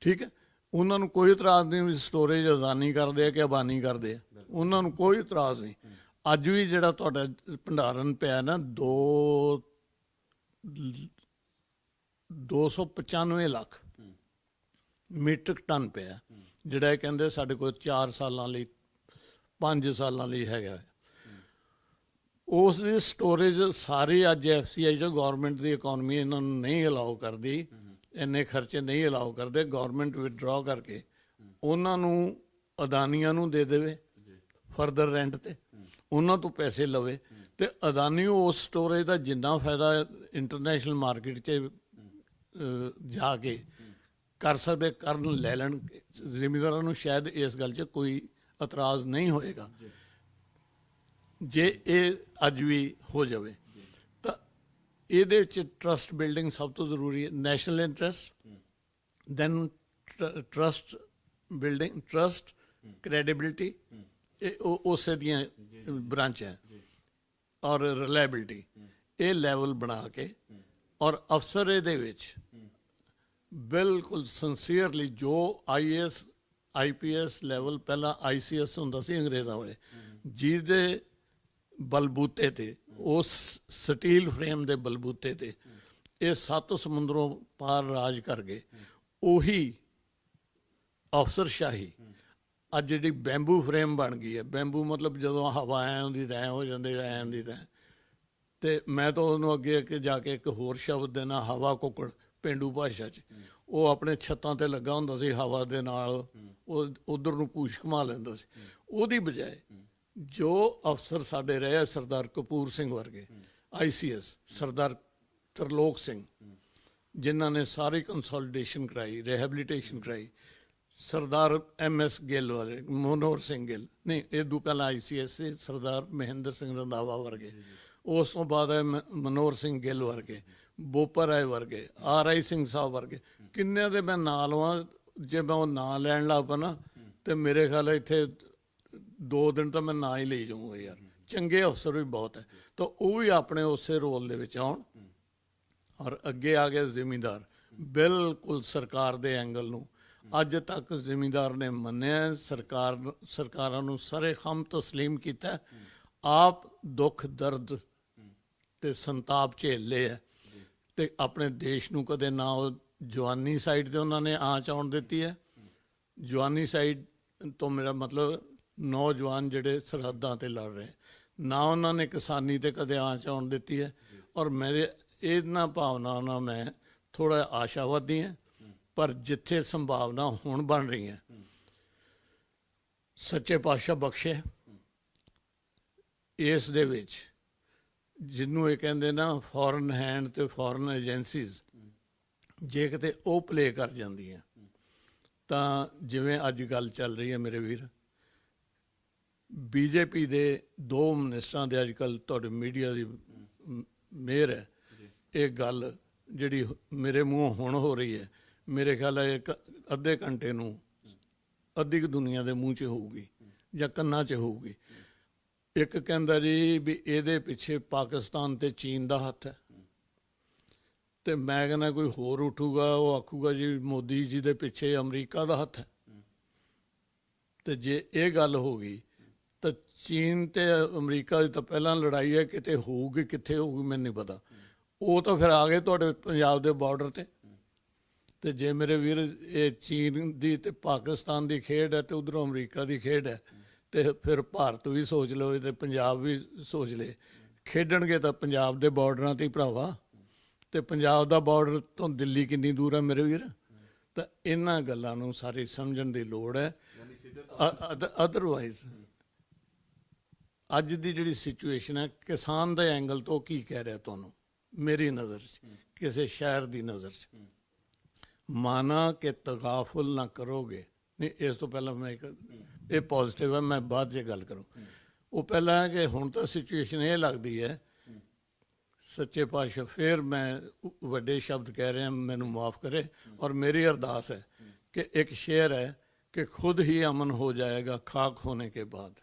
ਠੀਕ ਹੈ, ਉਹਨਾਂ ਨੂੰ ਕੋਈ ਇਤਰਾਜ਼ ਨਹੀਂ ਵੀ ਸਟੋਰੇਜ ਅਦਾਨੀ ਕਰਦੇ ਆ ਕਿ ਅਬਾਨੀ ਕਰਦੇ ਆ, ਉਹਨਾਂ ਨੂੰ ਕੋਈ ਇਤਰਾਜ਼ ਨਹੀਂ। ਅੱਜ ਵੀ ਜਿਹੜਾ ਤੁਹਾਡਾ ਭੰਡਾਰਨ ਪਿਆ ਨਾ 295 ਲੱਖ ਮੀਟ੍ਰਿਕ ਟਨ ਪਿਆ, ਜਿਹੜਾ ਇਹ ਕਹਿੰਦੇ ਸਾਡੇ ਕੋਲ 4 ਸਾਲਾਂ ਲਈ 5 ਸਾਲਾਂ ਲਈ ਹੈਗਾ। ਉਸ ਦੀ ਸਟੋਰੇਜ ਸਾਰੀ ਅੱਜ FCI 'ਚ ਗੌਰਮੈਂਟ ਦੀ ਇਕੋਨਮੀ ਇਹਨਾਂ ਨੂੰ ਨਹੀਂ ਅਲਾਓ ਕਰਦੀ, ਇੰਨੇ ਖਰਚੇ ਨਹੀਂ ਅਲਾਓ ਕਰਦੇ। ਗੌਰਮੈਂਟ ਵਿਦਡਰਾ ਕਰਕੇ ਉਹਨਾਂ ਨੂੰ ਅਦਾਨੀਆਂ ਨੂੰ ਦੇ ਦੇਵੇ ਫਰਦਰ ਰੈਂਟ ਤੇ, ਉਹਨਾਂ ਤੋਂ ਪੈਸੇ ਲਵੇ, ਤੇ ਅਦਾਨੀ ਉਸ ਸਟੋਰੇਜ ਦਾ ਜਿੰਨਾ ਫਾਇਦਾ ਇੰਟਰਨੈਸ਼ਨਲ ਮਾਰਕੀਟ 'ਚ ਜਾ ਕੇ ਕਰ ਸਕਦੇ ਕਰਨ, ਲੈ ਲੈਣ। ਜ਼ਿਮੀਂਦਾਰਾਂ ਨੂੰ ਸ਼ਾਇਦ ਇਸ ਗੱਲ 'ਚ ਕੋਈ ਇਤਰਾਜ਼ ਨਹੀਂ ਹੋਏਗਾ ਜੇ ਇਹ ਅੱਜ ਵੀ ਹੋ ਜਾਵੇ। ਤਾਂ ਇਹਦੇ ਵਿੱਚ ਟਰਸਟ ਬਿਲਡਿੰਗ ਸਭ ਤੋਂ ਜ਼ਰੂਰੀ ਹੈ। National interest, then trust building, trust, credibility, ਇਹ ਉਸੇ ਦੀਆਂ ਬ੍ਰਾਂਚਾਂ, ਔਰ ਰਿਲਾਇਬਿਲਿਟੀ, ਇਹ ਲੈਵਲ ਬਣਾ ਕੇ, ਔਰ ਅਫਸਰ ਇਹਦੇ ਵਿੱਚ ਬਿਲਕੁਲ ਸਿੰਸੀਅਰਲੀ, ਜੋ IAS IPS ਲੈਵਲ ਪਹਿਲਾਂ ICS ਹੁੰਦਾ ਸੀ ਅੰਗਰੇਜ਼ਾਂ ਵੇਲੇ, ਜਿਹਦੇ ਬਲਬੂਤੇ ਤੇ, ਉਸ ਸਟੀਲ ਫਰੇਮ ਦੇ ਬਲਬੂਤੇ ਤੇ ਇਹ 7 ਸਮੁੰਦਰੋਂ ਪਾਰ ਰਾਜ ਕਰ ਗਏ, ਉਹੀ ਅਫਸਰਸ਼ਾਹੀ ਅੱਜ ਜਿਹੜੀ ਬੈਂਬੂ ਫਰੇਮ ਬਣ ਗਈ ਹੈ। ਬੈਂਬੂ ਮਤਲਬ ਜਦੋਂ ਹਵਾ ਐਂ ਹੁੰਦੀ ਤਾਂ ਐਂ ਹੋ ਜਾਂਦੀ, ਐਂ ਹੁੰਦੀ ਤਾਂ। ਤੇ ਮੈਂ ਤਾਂ ਉਹਨੂੰ ਅੱਗੇ ਜਾ ਕੇ ਇੱਕ ਹੋਰ ਸ਼ਬਦ ਦੇਣਾ, ਹਵਾ ਕੁੱਕੜ ਪੇਂਡੂ ਭਾਸ਼ਾ 'ਚ। ਉਹ ਆਪਣੇ ਛੱਤਾਂ ਤੇ ਲੱਗਾ ਹੁੰਦਾ ਸੀ, ਹਵਾ ਦੇ ਨਾਲ ਉਹ ਉਧਰ ਨੂੰ ਪੂਛ ਘੁਮਾ ਲੈਂਦਾ ਸੀ। ਉਹਦੀ ਬਜਾਏ ਜੋ ਅਫਸਰ ਸਾਡੇ ਰਹੇ, ਸਰਦਾਰ ਕਪੂਰ ਸਿੰਘ ਵਰਗੇ, ICS, ਸਰਦਾਰ ਤਰਲੋਕ ਸਿੰਘ, ਜਿਨ੍ਹਾਂ ਨੇ ਸਾਰੀ ਕੰਸੋਲੀਡੇਸ਼ਨ ਕਰਾਈ, ਰਿਹੈਬਲੀਟੇਸ਼ਨ ਕਰਾਈ, ਸਰਦਾਰ MS ਗਿੱਲ ਵਾਲੇ, ਮਨੋਹਰ ਸਿੰਘ ਗਿੱਲ, ਨਹੀਂ ਇਹ ਤੋਂ ਪਹਿਲਾਂ ICS ਸੀ, ਸਰਦਾਰ ਮਹਿੰਦਰ ਸਿੰਘ ਰੰਧਾਵਾ ਵਰਗੇ, ਉਸ ਤੋਂ ਬਾਅਦ ਮਨੋਹਰ ਸਿੰਘ ਗਿੱਲ ਵਰਗੇ, ਬੋਪਾ ਰਾਏ ਵਰਗੇ, RI ਸਿੰਘ ਸਾਹਿਬ ਵਰਗੇ, ਕਿੰਨੇ ਦੇ ਮੈਂ ਨਾਂ ਲਵਾਂ। ਜੇ ਮੈਂ ਉਹ ਨਾਂ ਲੈਣ ਲੱਗ ਪਿਆ ਨਾ ਤੇ ਮੇਰੇ ਖਿਆਲ ਇੱਥੇ 2 ਦਿਨ ਤਾਂ ਮੈਂ ਨਾਂ ਹੀ ਲਈ ਜਾਊਂਗਾ ਯਾਰ। ਚੰਗੇ ਅਫਸਰ ਵੀ ਬਹੁਤ ਹੈ, ਤਾਂ ਉਹ ਵੀ ਆਪਣੇ ਉਸੇ ਰੋਲ ਦੇ ਵਿੱਚ ਆਉਣ। ਔਰ ਅੱਗੇ ਆ ਗਏ ਜ਼ਿਮੀਂਦਾਰ, ਬਿਲਕੁਲ ਸਰਕਾਰ ਦੇ ਐਂਗਲ ਨੂੰ ਅੱਜ ਤੱਕ ਜ਼ਿਮੀਂਦਾਰ ਨੇ ਮੰਨਿਆ, ਸਰਕਾਰਾਂ ਨੂੰ ਸਰੇਖਮ ਤਸਲੀਮ ਕੀਤਾ, ਆਪ ਦੁੱਖ ਦਰਦ ਤੇ ਸੰਤਾਪ ਝੇਲੇ ਹੈ। ਤੇ ਆਪਣੇ ਦੇਸ਼ ਨੂੰ ਕਦੇ ਨਾ ਉਹ ਜਵਾਨੀ ਸਾਈਡ ਤੇ ਉਹਨਾਂ ਨੇ ਆਂਚ ਆਉਣ ਦਿੱਤੀ ਹੈ। ਜਵਾਨੀ ਸਾਈਡ ਤੋਂ ਮੇਰਾ ਮਤਲਬ ਨੌਜਵਾਨ ਜਿਹੜੇ ਸਰਹੱਦਾਂ ਤੇ ਲੜ ਰਹੇ, ਨਾ ਉਹਨਾਂ ਨੇ ਕਿਸਾਨੀ ਤੇ ਕਦੇ ਆਂਚ ਆਉਣ ਦਿੱਤੀ ਹੈ। ਔਰ ਮੇਰੇ ਇਹਨਾਂ ਭਾਵਨਾਵਾਂ ਨਾਲ ਮੈਂ ਥੋੜ੍ਹਾ ਆਸ਼ਾਵਾਦੀ ਹਾਂ, ਪਰ ਜਿੱਥੇ ਸੰਭਾਵਨਾ ਹੁਣ ਬਣ ਰਹੀ ਹੈ, ਸੱਚੇ ਪਾਤਸ਼ਾਹ ਬਖਸ਼ੇ, ਇਸ ਦੇ ਵਿੱਚ ਜਿਹਨੂੰ ਇਹ ਕਹਿੰਦੇ ਨਾ ਫੋਰਨ ਹੈਂਡ ਤੇ ਫੋਰਨ ਏਜੰਸੀਜ਼, ਜੇ ਕਿਤੇ ਉਹ ਪਲੇ ਕਰ ਜਾਂਦੀਆਂ ਤਾਂ ਜਿਵੇਂ ਅੱਜ ਗੱਲ ਚੱਲ ਰਹੀ ਹੈ ਮੇਰੇ ਵੀਰ, ਬੀਜੇਪੀ ਦੇ 2 ਮਿਨਿਸਟਰਾਂ ਦੇ ਅੱਜ ਕੱਲ੍ਹ ਤੁਹਾਡੇ ਮੀਡੀਆ ਦੀ ਮਿਹਰ ਹੈ, ਇਹ ਗੱਲ ਜਿਹੜੀ ਮੇਰੇ ਮੂੰਹੋਂ ਹੁਣ ਹੋ ਰਹੀ ਹੈ, ਮੇਰੇ ਖਿਆਲ ਹੈ ਅੱਧੇ ਘੰਟੇ ਨੂੰ ਅੱਧੀ ਕੁ ਦੁਨੀਆ ਦੇ ਮੂੰਹ 'ਚ ਹੋਊਗੀ ਜਾਂ ਕੰਨਾਂ 'ਚ ਹੋਊਗੀ। ਇੱਕ ਕਹਿੰਦਾ ਜੀ ਵੀ ਇਹਦੇ ਪਿੱਛੇ ਪਾਕਿਸਤਾਨ ਤੇ ਚੀਨ ਦਾ ਹੱਥ ਹੈ, ਤੇ ਮੈਂ ਕਹਿੰਦਾ ਕੋਈ ਹੋਰ ਉੱਠੂਗਾ ਉਹ ਆਖੂਗਾ ਜੀ ਮੋਦੀ ਜੀ ਦੇ ਪਿੱਛੇ ਅਮਰੀਕਾ ਦਾ ਹੱਥ ਹੈ। ਤੇ ਜੇ ਇਹ ਗੱਲ ਹੋ ਗਈ ਤਾਂ ਚੀਨ ਤੇ ਅਮਰੀਕਾ ਦੀ ਤਾਂ ਪਹਿਲਾਂ ਲੜਾਈ ਹੈ, ਕਿਤੇ ਹੋਊਗੀ ਕਿੱਥੇ ਹੋਊਗੀ ਮੈਨੂੰ ਨਹੀਂ ਪਤਾ। ਉਹ ਤਾਂ ਫਿਰ ਆ ਗਏ ਤੁਹਾਡੇ ਪੰਜਾਬ ਦੇ ਬਾਰਡਰ ਤੇ ਜੇ ਮੇਰੇ ਵੀਰ ਇਹ ਚੀਨ ਦੀ ਤੇ ਪਾਕਿਸਤਾਨ ਦੀ ਖੇਡ ਹੈ ਤੇ ਉਧਰੋਂ ਅਮਰੀਕਾ ਦੀ ਖੇਡ ਹੈ, ਤੇ ਫਿਰ ਭਾਰਤ ਵੀ ਸੋਚ ਲਓ ਤੇ ਪੰਜਾਬ ਵੀ ਸੋਚ ਲਏ, ਖੇਡਣਗੇ ਤਾਂ ਪੰਜਾਬ ਦੇ ਬਾਰਡਰਾਂ ਤੇ ਹੀ ਭਰਾਵਾ। ਤੇ ਪੰਜਾਬ ਦਾ ਬਾਰਡਰ ਤੋਂ ਦਿੱਲੀ ਕਿੰਨੀ ਦੂਰ ਹੈ ਮੇਰੇ ਵੀਰ। ਤਾਂ ਇਹਨਾਂ ਗੱਲਾਂ ਨੂੰ ਸਾਰੀ ਸਮਝਣ ਦੀ ਲੋੜ ਹੈ। ਅਦਰਵਾਈਜ਼ ਅੱਜ ਦੀ ਜਿਹੜੀ ਸਿਚੁਏਸ਼ਨ ਹੈ, ਕਿਸਾਨ ਦੇ ਐਂਗਲ ਤੋਂ ਕੀ ਕਹਿ ਰਿਹਾ ਤੁਹਾਨੂੰ, ਮੇਰੀ ਨਜ਼ਰ 'ਚ, ਕਿਸੇ ਸ਼ਾਇਰ ਦੀ ਨਜ਼ਰ 'ਚ, ਮਾਨਾ ਕਿ ਤਗਾਫੁਲ ਨਾ ਕਰੋਗੇ। ਨਹੀਂ, ਇਸ ਤੋਂ ਪਹਿਲਾਂ ਮੈਂ ਇਹ ਪੋਜ਼ਿਟਿਵ ਹੈ, ਮੈਂ ਬਾਅਦ 'ਚ ਗੱਲ ਕਰੂੰ। ਉਹ ਪਹਿਲਾਂ ਹੈ ਕਿ ਹੁਣ ਤਾਂ ਸਿਚੁਏਸ਼ਨ ਇਹ ਲੱਗਦੀ ਹੈ, ਸੱਚੇ ਪਾਤਸ਼ਾਹ ਫਿਰ ਮੈਂ ਵੱਡੇ ਸ਼ਬਦ ਕਹਿ ਰਿਹਾ, ਮੈਨੂੰ ਮਾफ़ ਕਰੇ, ਔਰ ਮੇਰੀ ਅਰਦਾਸ ਹੈ कि एक शेर है कि खुद ही अमन हो जाएगा खाक होने के बाद,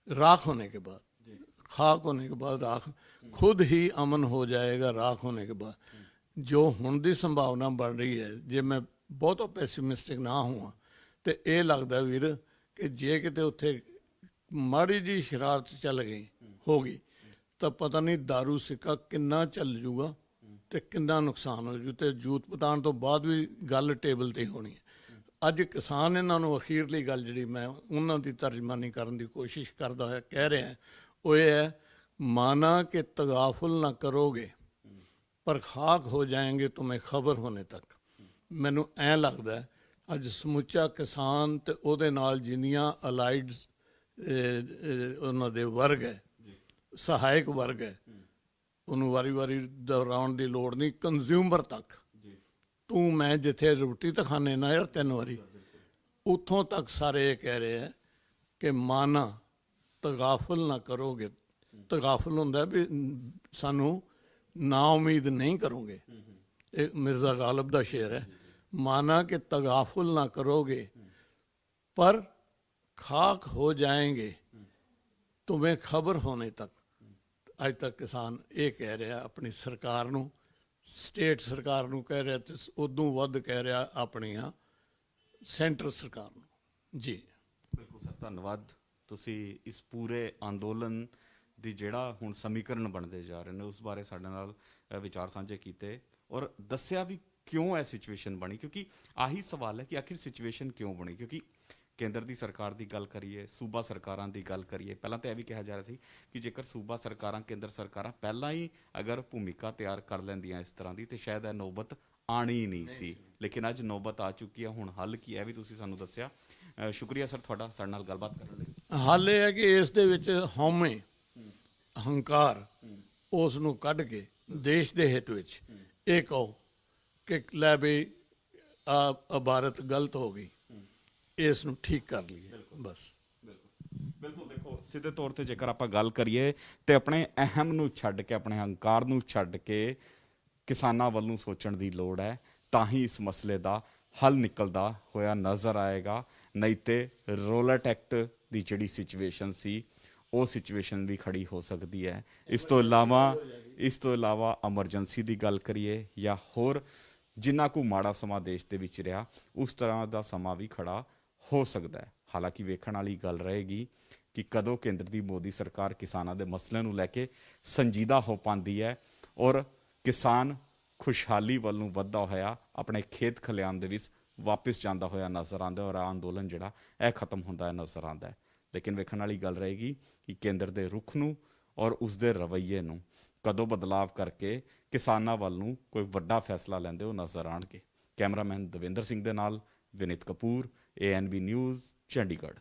राख होने के बाद, खाक होने के बाद राख, खुद ही अमन हो जाएगा राख होने के बाद। जो हुण दी संभावना बन रही है, जे मैं बहुत पैसिमिस्टिक ना हुआ तो ये लगता वीर कि जे किते उत्थे माड़ी जी शरारत चल गई होगी तो पता नहीं दारू सिक्का किन्ना चल जूगा ਤੇ ਕਿੰਨਾ ਨੁਕਸਾਨ ਹੋ ਜੂ, ਤੇ ਜੂਤ ਪਤਾਣ ਤੋਂ ਬਾਅਦ ਵੀ ਗੱਲ ਟੇਬਲ ਤੇ ਹੋਣੀ ਹੈ। ਅੱਜ ਕਿਸਾਨ ਇਹਨਾਂ ਨੂੰ ਅਖੀਰਲੀ ਗੱਲ ਜਿਹੜੀ ਮੈਂ ਉਹਨਾਂ ਦੀ ਤਰਜਮਾਨੀ ਕਰਨ ਦੀ ਕੋਸ਼ਿਸ਼ ਕਰਦਾ ਹੋਇਆ ਕਹਿ ਰਿਹਾ ਉਹ ਇਹ ਹੈ, ਮਾਨਾ ਕਿ ਤਗਾਫੁਲ ਨਾ ਕਰੋਗੇ ਪਰ ਖਾਕ ਹੋ ਜਾਏਂਗੇ ਤੁਮੇ ਖਬਰ ਹੋਣੇ ਤੱਕ। ਮੈਨੂੰ ਐਂ ਲੱਗਦਾ ਅੱਜ ਸਮੁੱਚਾ ਕਿਸਾਨ ਤੇ ਉਹਦੇ ਨਾਲ ਜਿੰਨੀਆਂ ਅਲਾਈਡ ਉਹਨਾਂ ਦੇ ਵਰਗ ਹੈ, ਸਹਾਇਕ ਵਰਗ ਹੈ, ਉਹਨੂੰ ਵਾਰੀ ਵਾਰੀ ਦੁਹਰਾਉਣ ਦੀ ਲੋੜ ਨਹੀਂ, ਕੰਜ਼ਿਊਮਰ ਤੱਕ, ਤੂੰ ਮੈਂ ਜਿੱਥੇ ਰੋਟੀ ਤਾਂ ਖਾਂਦੇ ਨਾ ਯਾਰ 3 ਵਾਰੀ, ਉੱਥੋਂ ਤੱਕ ਸਾਰੇ ਇਹ ਕਹਿ ਰਹੇ ਹੈ ਕਿ ਮਾਨਾ ਤਗਾਫੁਲ ਨਾ ਕਰੋਗੇ। ਤਗਾਫੁਲ ਹੁੰਦਾ ਵੀ ਸਾਨੂੰ ਨਾ ਉਮੀਦ ਨਹੀਂ ਕਰੋਗੇ, ਇਹ ਮਿਰਜ਼ਾ ਗਾਲਿਬ ਦਾ ਸ਼ੇਰ ਹੈ। ਮਾਨਾ ਕਿ ਤਗਾਫੁਲ ਨਾ ਕਰੋਗੇ ਪਰ ਖਾਕ ਹੋ ਜਾएंगे तुम्हें खबर होने तक। ਅੱਜ ਤੱਕ ਕਿਸਾਨ ਇਹ ਕਹਿ ਰਿਹਾ ਆਪਣੀ ਸਰਕਾਰ ਨੂੰ, ਸਟੇਟ ਸਰਕਾਰ ਨੂੰ ਕਹਿ ਰਿਹਾ, ਤੇ ਉਦੋਂ ਵੱਧ ਕਹਿ ਰਿਹਾ ਆਪਣੀਆਂ ਸੈਂਟਰ ਸਰਕਾਰ ਨੂੰ। ਜੀ ਬਿਲਕੁਲ ਸਰ, ਧੰਨਵਾਦ। ਤੁਸੀਂ ਇਸ ਪੂਰੇ ਅੰਦੋਲਨ ਦੀ ਜਿਹੜਾ ਹੁਣ ਸਮੀਕਰਨ ਬਣਦੇ ਜਾ ਰਹੇ ਨੇ ਉਸ ਬਾਰੇ ਸਾਡੇ ਨਾਲ ਵਿਚਾਰ ਸਾਂਝੇ ਕੀਤੇ, ਔਰ ਦੱਸਿਆ ਵੀ ਕਿਉਂ ਇਹ ਸਿਚੁਏਸ਼ਨ ਬਣੀ, ਕਿਉਂਕਿ ਆਹੀ ਸਵਾਲ ਹੈ ਕਿ ਆਖਿਰ ਸਿਚੁਏਸ਼ਨ ਕਿਉਂ ਬਣੀ। ਕਿਉਂਕਿ ਕੇਂਦਰ ਦੀ ਸਰਕਾਰ ਦੀ ਗੱਲ ਕਰੀਏ, ਸੂਬਾ ਸਰਕਾਰਾਂ ਦੀ ਗੱਲ ਕਰੀਏ, ਪਹਿਲਾਂ ਤਾਂ ਇਹ ਵੀ ਕਿਹਾ ਜਾ ਰਿਹਾ ਸੀ ਕਿ ਜੇਕਰ ਸੂਬਾ ਸਰਕਾਰਾਂ, ਕੇਂਦਰ ਸਰਕਾਰਾਂ ਪਹਿਲਾਂ ਹੀ ਅਗਰ ਭੂਮਿਕਾ ਤਿਆਰ ਕਰ ਲੈਂਦੀਆਂ ਇਸ ਤਰ੍ਹਾਂ ਦੀ, ਤੇ ਸ਼ਾਇਦ ਇਹ ਨੌਬਤ ਆਣੀ ਹੀ ਨਹੀਂ ਸੀ। ਲੇਕਿਨ ਅੱਜ ਨੌਬਤ ਆ ਚੁੱਕੀ ਹੈ। ਹੁਣ ਹੱਲ ਕੀ ਹੈ ਵੀ ਤੁਸੀਂ ਸਾਨੂੰ ਦੱਸਿਆ। ਸ਼ੁਕਰੀਆ ਸਰ ਤੁਹਾਡਾ ਸਾਡੇ ਨਾਲ ਗੱਲਬਾਤ ਕਰਨ ਲਈ। ਹੱਲ ਇਹ ਹੈ ਕਿ ਇਸ ਦੇ ਵਿੱਚ ਹਉਮੈ, ਹੰਕਾਰ, ਉਸ ਨੂੰ ਕੱਢ ਕੇ ਦੇਸ਼ ਦੇ ਹਿੱਤ ਵਿੱਚ ਇਹ ਕਹੋ ਕਿ ਲੈ ਵੀ ਆ ਭਾਰਤ ਗਲਤ ਹੋ ਗਈ, ਇਸ ਨੂੰ ਠੀਕ ਕਰ ਲਈਏ ਬਸ। ਬਿਲਕੁਲ ਦੇਖੋ, ਸਿੱਧੇ ਤੌਰ ਤੇ ਜੇਕਰ ਆਪਾਂ ਗੱਲ ਕਰੀਏ ਤੇ ਆਪਣੇ ਅਹਿਮ ਨੂੰ ਛੱਡ ਕੇ, ਆਪਣੇ ਹੰਕਾਰ ਨੂੰ ਛੱਡ ਕੇ ਕਿਸਾਨਾਂ ਵੱਲ ਨੂੰ ਸੋਚਣ ਦੀ ਲੋੜ ਹੈ, ਤਾਂ ਹੀ ਇਸ ਮਸਲੇ ਦਾ ਹੱਲ ਨਿਕਲਦਾ ਹੋਇਆ ਨਜ਼ਰ ਆਏਗਾ। ਨਹੀਂ ਤੇ ਰੋਲਟ ਐਕਟ ਦੀ ਜਿਹੜੀ ਸਿਚੁਏਸ਼ਨ ਸੀ ਉਹ ਸਿਚੁਏਸ਼ਨ ਵੀ ਖੜੀ ਹੋ ਸਕਦੀ ਹੈ। ਇਸ ਤੋਂ ਇਲਾਵਾ ਐਮਰਜੈਂਸੀ ਦੀ ਗੱਲ ਕਰੀਏ ਜਾਂ ਹੋਰ ਜਿੰਨਾ ਕੁ ਮਾੜਾ ਸਮਾਂ ਦੇਸ਼ ਦੇ ਵਿੱਚ ਰਿਹਾ, ਉਸ ਤਰ੍ਹਾਂ ਦਾ ਸਮਾਂ ਵੀ ਖੜਾ ਹੋ ਸਕਦਾ ਹੈ। ਹਾਲਾਂਕਿ ਵੇਖਣ ਵਾਲੀ ਗੱਲ ਰਹੇਗੀ ਕਿ ਕਦੋਂ ਕੇਂਦਰ ਦੀ ਮੋਦੀ ਸਰਕਾਰ ਕਿਸਾਨਾਂ ਦੇ ਮਸਲਿਆਂ ਨੂੰ ਲੈ ਕੇ ਸੰਜੀਦਾ ਹੋ ਪਾਉਂਦੀ ਹੈ ਔਰ ਕਿਸਾਨ ਖੁਸ਼ਹਾਲੀ ਵੱਲ ਨੂੰ ਵੱਧਦਾ ਹੋਇਆ ਆਪਣੇ ਖੇਤ ਖਲਿਆਣ ਦੇ ਵਿੱਚ ਵਾਪਿਸ ਜਾਂਦਾ ਹੋਇਆ ਨਜ਼ਰ ਆਉਂਦਾ ਔਰ ਆਹ ਅੰਦੋਲਨ ਜਿਹੜਾ ਇਹ ਖਤਮ ਹੁੰਦਾ ਨਜ਼ਰ ਆਉਂਦਾ ਹੈ। ਲੇਕਿਨ ਵੇਖਣ ਵਾਲੀ ਗੱਲ ਰਹੇਗੀ ਕਿ ਕੇਂਦਰ ਦੇ ਰੁਖ ਨੂੰ ਔਰ ਉਸਦੇ ਰਵੱਈਏ ਨੂੰ ਕਦੋਂ ਬਦਲਾਵ ਕਰਕੇ ਕਿਸਾਨਾਂ ਵੱਲ ਨੂੰ ਕੋਈ ਵੱਡਾ ਫੈਸਲਾ ਲੈਂਦੇ ਉਹ ਨਜ਼ਰ ਆਉਣਗੇ। ਕੈਮਰਾਮੈਨ ਦਵਿੰਦਰ ਸਿੰਘ ਦੇ ਨਾਲ ਵਿਨੀਤ ਕਪੂਰ, ANB ਨਿਊਜ਼, ਚੰਡੀਗੜ੍ਹ।